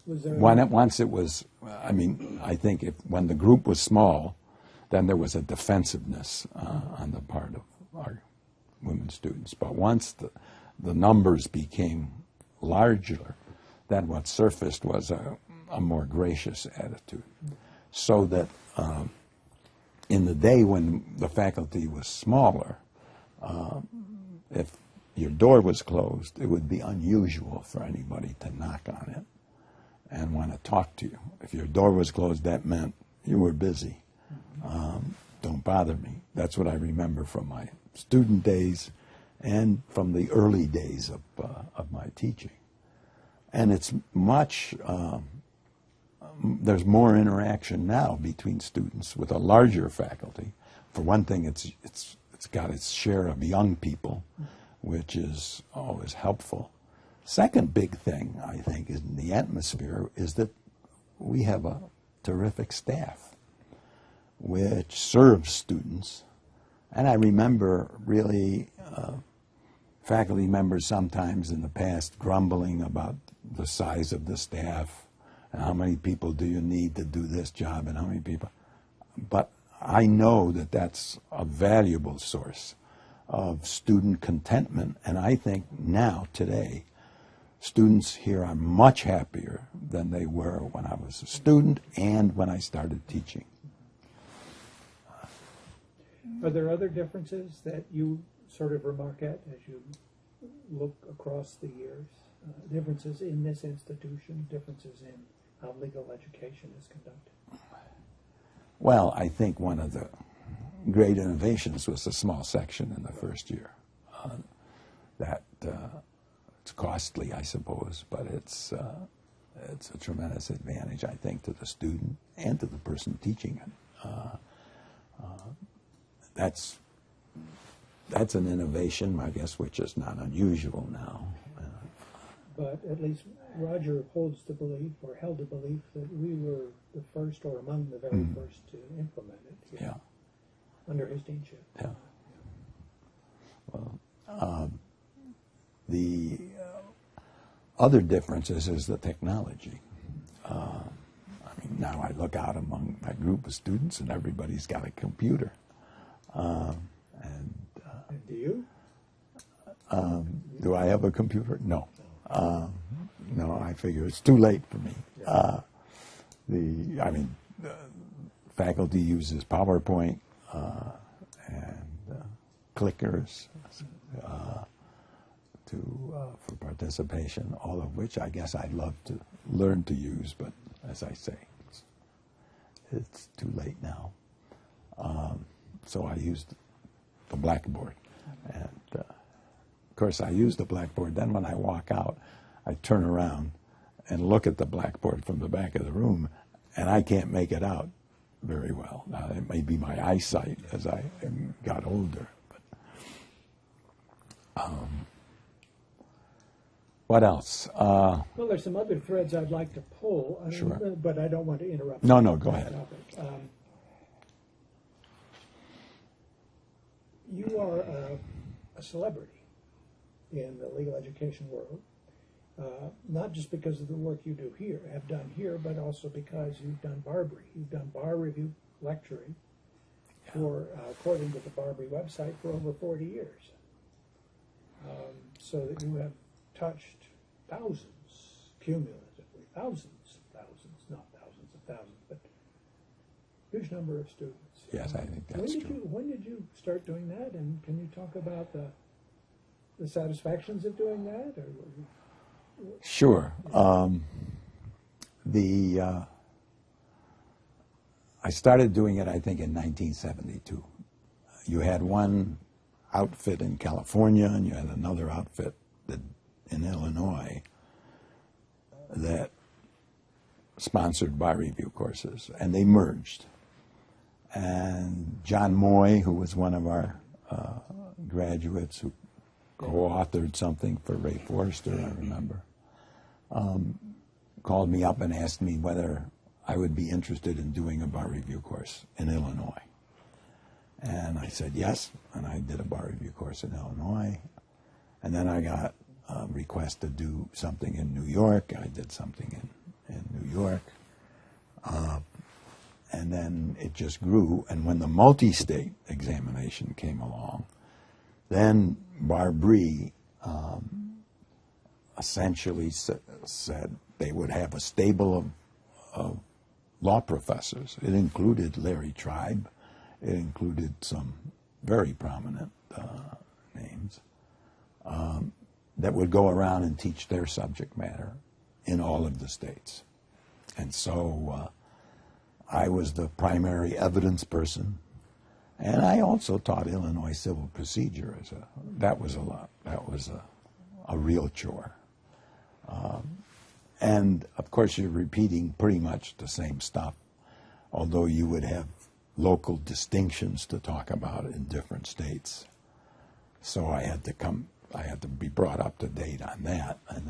Once it was, I think when the group was small, then there was a defensiveness on the part of our women students. But once the numbers became larger, then what surfaced was a more gracious attitude. So that in the day when the faculty was smaller, if your door was closed, it would be unusual for anybody to knock on it and want to talk to you. If your door was closed, that meant you were busy. Don't bother me. That's what I remember from my student days and from the early days of my teaching. And it's much, there's more interaction now between students with a larger faculty. For one thing, it's got its share of young people, which is always helpful. Second big thing, I think, in the atmosphere is that we have a terrific staff which serves students. And I remember really faculty members sometimes in the past grumbling about the size of the staff and how many people do you need to do this job and how many people. But I know that that's a valuable source of student contentment. And I think now, today, students here are much happier than they were when I was a student and when I started teaching. Are there other differences that you sort of remark at as you look across the years? Differences in this institution, differences in how legal education is conducted? Well, I think one of the great innovations was the small section in the first year. It's costly, I suppose, but it's a tremendous advantage, I think, to the student and to the person teaching it. That's an innovation, I guess, which is not unusual now. But at least Roger holds the belief, or held the belief, that we were the first, or among the very first, to implement it here, under his deanship. Yeah. Well, the other difference is the technology. I mean, now I look out among my group of students, and everybody's got a computer. And do you? Do I have a computer? No. No, I figure it's too late for me. Faculty uses PowerPoint and clickers for participation, all of which I guess I'd love to learn to use, but as I say, it's too late now. So I used the blackboard, and of course I use the blackboard. Then when I walk out, I turn around and look at the blackboard from the back of the room, and I can't make it out very well. Now, it may be my eyesight as I got older. But, what else? Well, there's some other threads I'd like to pull, Sure. But I don't want to interrupt. No, go ahead. You are a celebrity in the legal education world, not just because of the work you have done here, but also because you've done Barbary. You've done bar review lecturing for, according to the Barbary website, for over 40 years. So that you have touched thousands, cumulatively, thousands, not thousands of thousands, but huge number of students. Yes, I think that's true. When did you start doing that, and can you talk about the satisfactions of doing that? Sure. I started doing it, I think, in 1972. You had one outfit in California, and you had another outfit in Illinois that sponsored bar review courses, and they merged. And John Moy, who was one of our graduates who co-authored something for Ray Forrester, I remember, called me up and asked me whether I would be interested in doing a bar review course in Illinois. And I said yes, and I did a bar review course in Illinois. And then I got a request to do something in New York. I did something in New York. And then it just grew. And when the multi-state examination came along, then Barbary essentially said they would have a stable of law professors. It included Larry Tribe. It included some very prominent names that would go around and teach their subject matter in all of the states. And so I was the primary evidence person, and I also taught Illinois civil procedure. That was a real chore. And of course, you're repeating pretty much the same stuff, although you would have local distinctions to talk about in different states. So I had to be brought up to date on that, and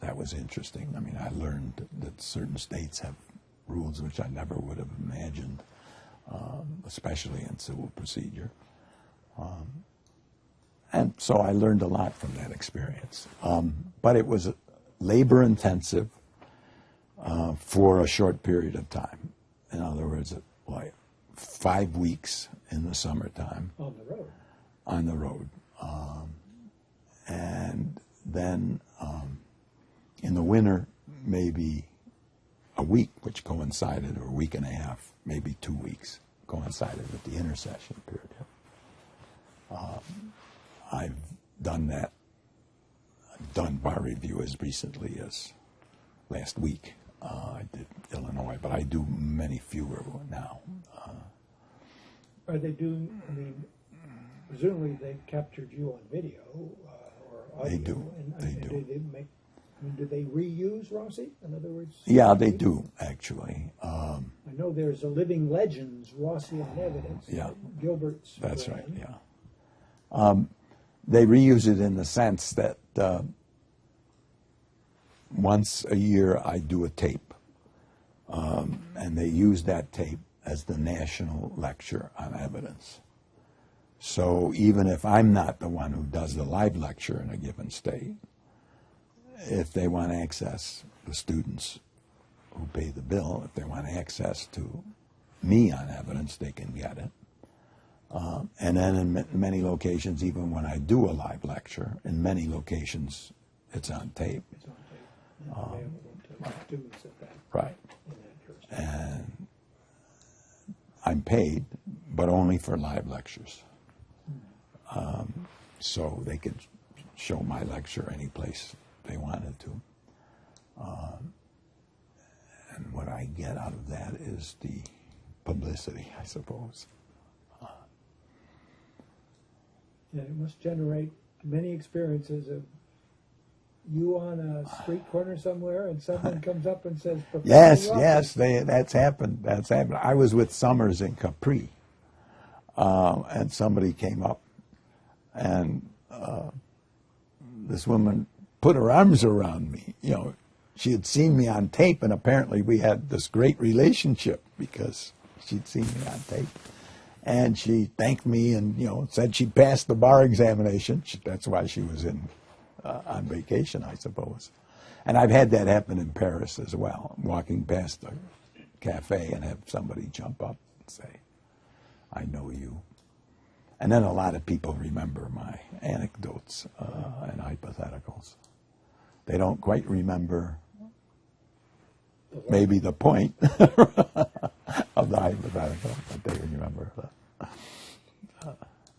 that was interesting. I mean, I learned that certain states have rules which I never would have imagined, especially in civil procedure. And so I learned a lot from that experience. But it was labor intensive for a short period of time. In other words, like 5 weeks in the summertime. On the road. on the road. And then in the winter, maybe a week, which coincided, or a week and a half, maybe 2 weeks, coincided with the intercession period. I've done that. I've done bar review as recently as last week. I did Illinois, but I do many fewer now. Are they doing, I mean, presumably they've captured you on video or audio. They do. They do. Do they reuse Rossi? In other words? Yeah, they do, actually. I know there's a living legends, Rossi on Evidence. Yeah. Gilbert's. That's brand. right, yeah. They reuse it in the sense that once a year I do a tape, and they use that tape as the national lecture on evidence. So even if I'm not the one who does the live lecture in a given state, if they want access, the students who pay the bill, if they want access to me on evidence, they can get it. And then in many locations, even when I do a live lecture, in many locations, it's on tape. It's on tape. And available to students at that. Right. In that jurisdiction. And I'm paid, but only for live lectures. So they could show my lecture any place they wanted to. And what I get out of that is the publicity, I suppose. Yeah, it must generate many experiences of you on a street corner somewhere and someone comes up and says, Yes, Rossi. yes, that's happened. That's happened. I was with Summers in Capri, and somebody came up, and this woman put her arms around me. You know, she had seen me on tape, and apparently we had this great relationship because she'd seen me on tape. And she thanked me and, you know, said she passed the bar examination. That's why she was on vacation, I suppose. And I've had that happen in Paris as well, walking past a cafe and have somebody jump up and say, I know you. And then a lot of people remember my anecdotes and hypotheticals. They don't quite remember maybe the point of the hypothetical, but they remember that.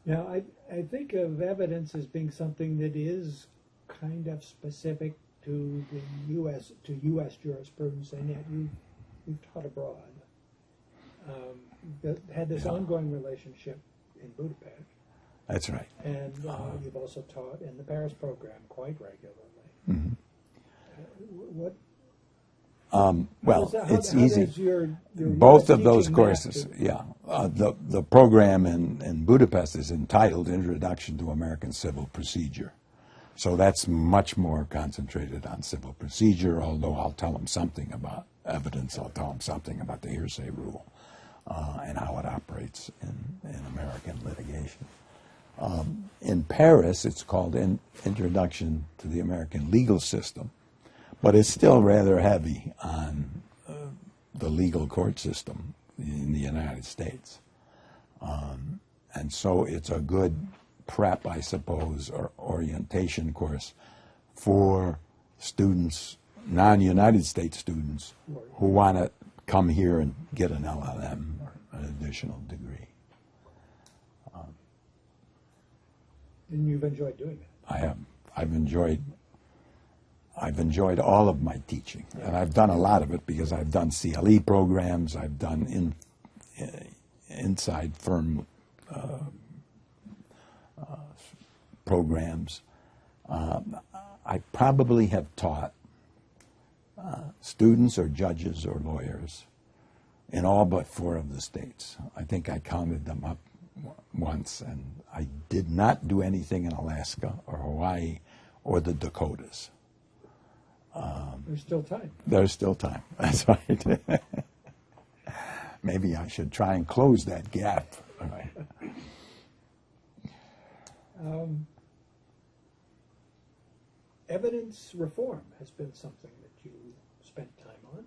Now, I think of evidence as being something that is kind of specific to the U.S. jurisprudence, and yet you've taught abroad. Had this ongoing relationship in Budapest. That's right. And you've also taught in the Paris program quite regularly. Mm-hmm. How it's how easy. does your Both US of those teaching courses, map yeah. The program in Budapest is entitled Introduction to American Civil Procedure. So that's much more concentrated on civil procedure, although I'll tell them something about evidence. I'll tell them something about the hearsay rule and how it operates in American litigation. In Paris, it's called Introduction to the American Legal System, but it's still rather heavy on the legal court system in the United States. And so it's a good prep, I suppose, or orientation course for students, non-United States students, who want to come here and get an LLM or an additional degree. And you've enjoyed doing it. I have. I've enjoyed all of my teaching, and I've done a lot of it because I've done CLE programs, I've done inside firm programs. I probably have taught students or judges or lawyers in all but 4 of the states. I think I counted them up once, and I did not do anything in Alaska or Hawaii or the Dakotas. There's still time. There's still time. That's right. Maybe I should try and close that gap. All right. Evidence reform has been something that you spent time on.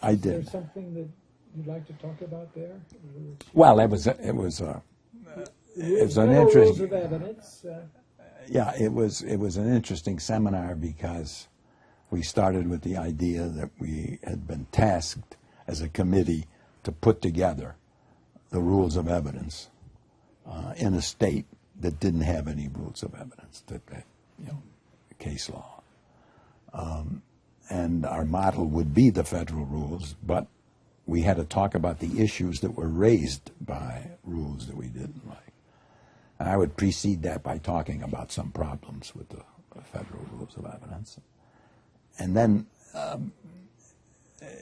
I Is did. there something that you'd like to talk about there? Well, it was it's an Rules interesting. of evidence. Yeah, it was an interesting seminar because we started with the idea that we had been tasked as a committee to put together the rules of evidence in a state that didn't have any rules of evidence, that case law. And our model would be the federal rules, but we had to talk about the issues that were raised by rules that we didn't like. And I would precede that by talking about some problems with the federal rules of evidence. And then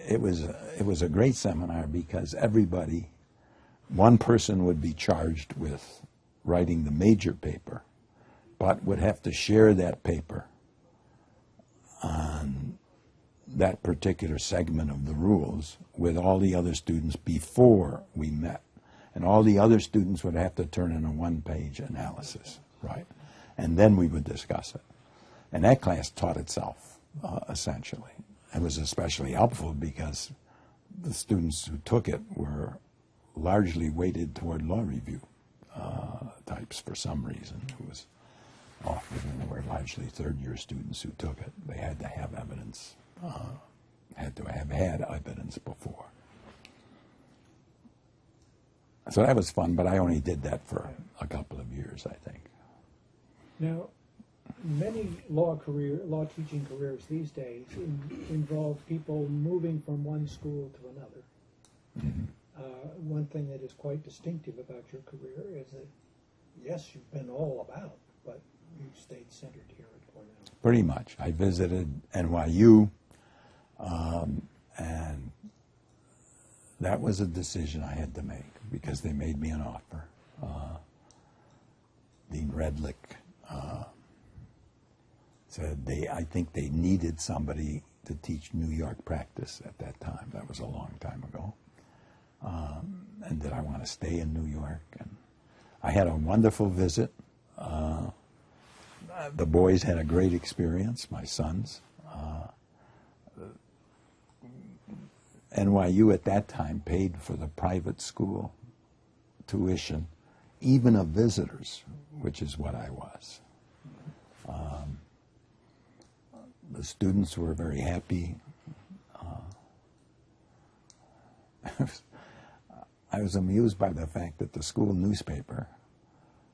it was a great seminar because everybody, one person would be charged with writing the major paper, but would have to share that paper on that particular segment of the rules with all the other students before we met. And all the other students would have to turn in a one-page analysis, right? And then we would discuss it. And that class taught itself, essentially. It was especially helpful because the students who took it were largely weighted toward law review types for some reason. It was often, they were largely third-year students who took it. They had to have evidence, had to have had evidence before. So that was fun, but I only did that for a couple of years, I think. Now, many law teaching careers these days involve people moving from one school to another. Mm-hmm. One thing that is quite distinctive about your career is that, yes, you've been all about, but you've stayed centered here at Cornell. Pretty much. I visited NYU, and that was a decision I had to make because they made me an offer. Dean Redlick said I think they needed somebody to teach New York practice at that time. That was a long time ago. And did I want to stay in New York? And I had a wonderful visit. The boys had a great experience, my sons. NYU at that time paid for the private school tuition, even of visitors, which is what I was. The students were very happy. I was amused by the fact that the school newspaper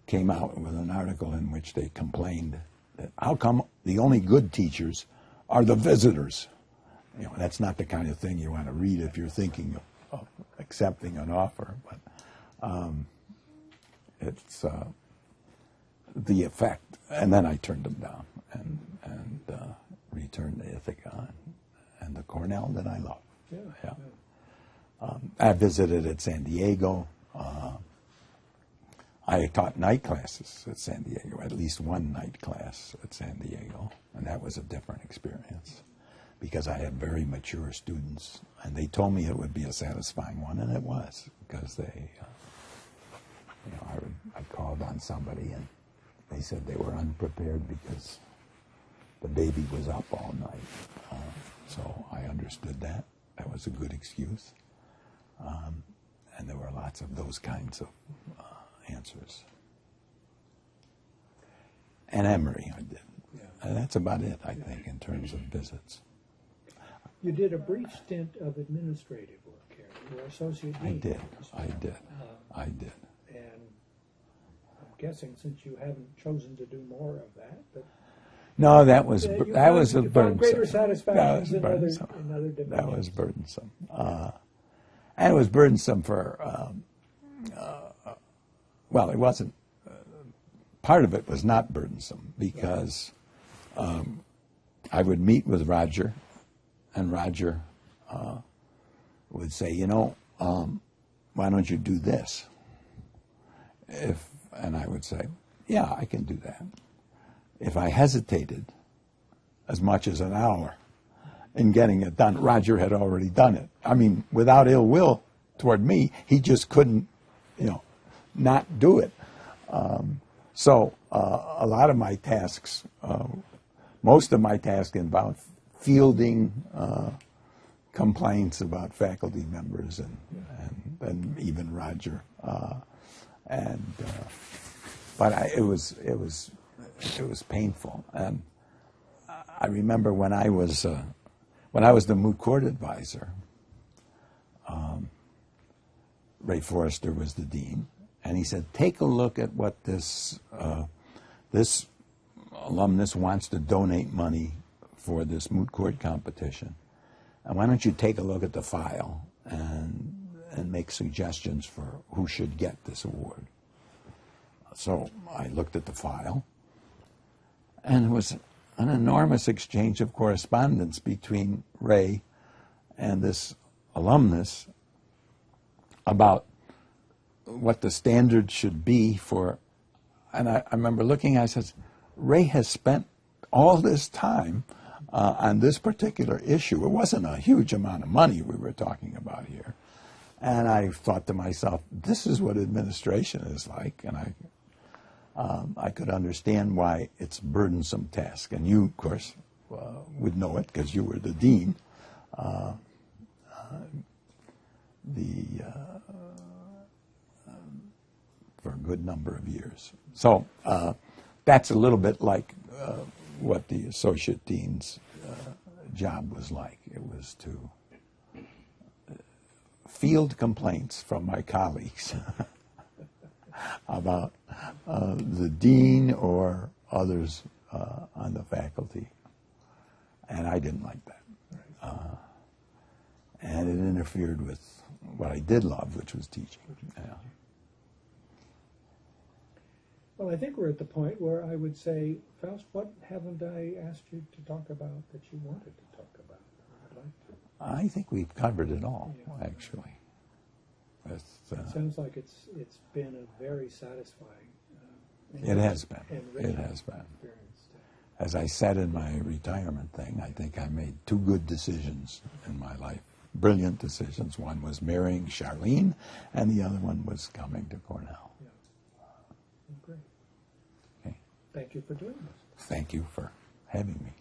came out with an article in which they complained that how come the only good teachers are the visitors? That's not the kind of thing you want to read if you're thinking of accepting an offer, but it's the effect. And then I turned them down and returned to Ithaca and the Cornell that I love. Yeah. I visited at San Diego. I taught night classes at San Diego, at least one night class at San Diego, and that was a different experience because I had very mature students, and they told me it would be a satisfying one, and it was, because they, I called on somebody, and they said they were unprepared because the baby was up all night. So I understood that. That was a good excuse. And there were lots of those kinds of answers. And Emory I did. Yeah. And that's about it, I think, in terms of visits. You did a brief stint of administrative work here. You were associate dean. I did. And I'm guessing since you haven't chosen to do more of that, but no, that was burdensome. Greater satisfaction in other dimensions. That was burdensome. And it was burdensome for, well, it wasn't, part of it was not burdensome because I would meet with Roger, and Roger would say, why don't you do this? And I would say, yeah, I can do that. If I hesitated as much as an hour in getting it done, Roger had already done it. I mean, without ill will toward me, he just couldn't, not do it. So a lot of my tasks, most of my tasks involved fielding complaints about faculty members and even Roger. But it was painful. And I remember when I was the moot court advisor, Ray Forrester was the dean, and he said, take a look at what this alumnus wants to donate money for this moot court competition. And why don't you take a look at the file and make suggestions for who should get this award? So I looked at the file, and it was an enormous exchange of correspondence between Ray and this alumnus about what the standard should be for. And I remember looking, I said, Ray has spent all this time on this particular issue. It wasn't a huge amount of money we were talking about here. And I thought to myself, this is what administration is like. And I could understand why it's a burdensome task. And you, of course, would know it because you were the dean. For a good number of years. So that's a little bit like what the associate dean's job was like. It was to field complaints from my colleagues about the dean or others on the faculty. And I didn't like that. And it interfered with what I did love, which was teaching. Yeah. Well, I think we're at the point where I would say, Faust, what haven't I asked you to talk about that you wanted to talk about? I'd like to. I think we've covered it all, actually. It sounds like it's been a very satisfying. It has been. It has been. As I said in my retirement thing, I think I made two good decisions in my life. Brilliant decisions. One was marrying Charlene, and the other one was coming to Cornell. Yeah. Great. Okay. Thank you for doing this. Thank you for having me.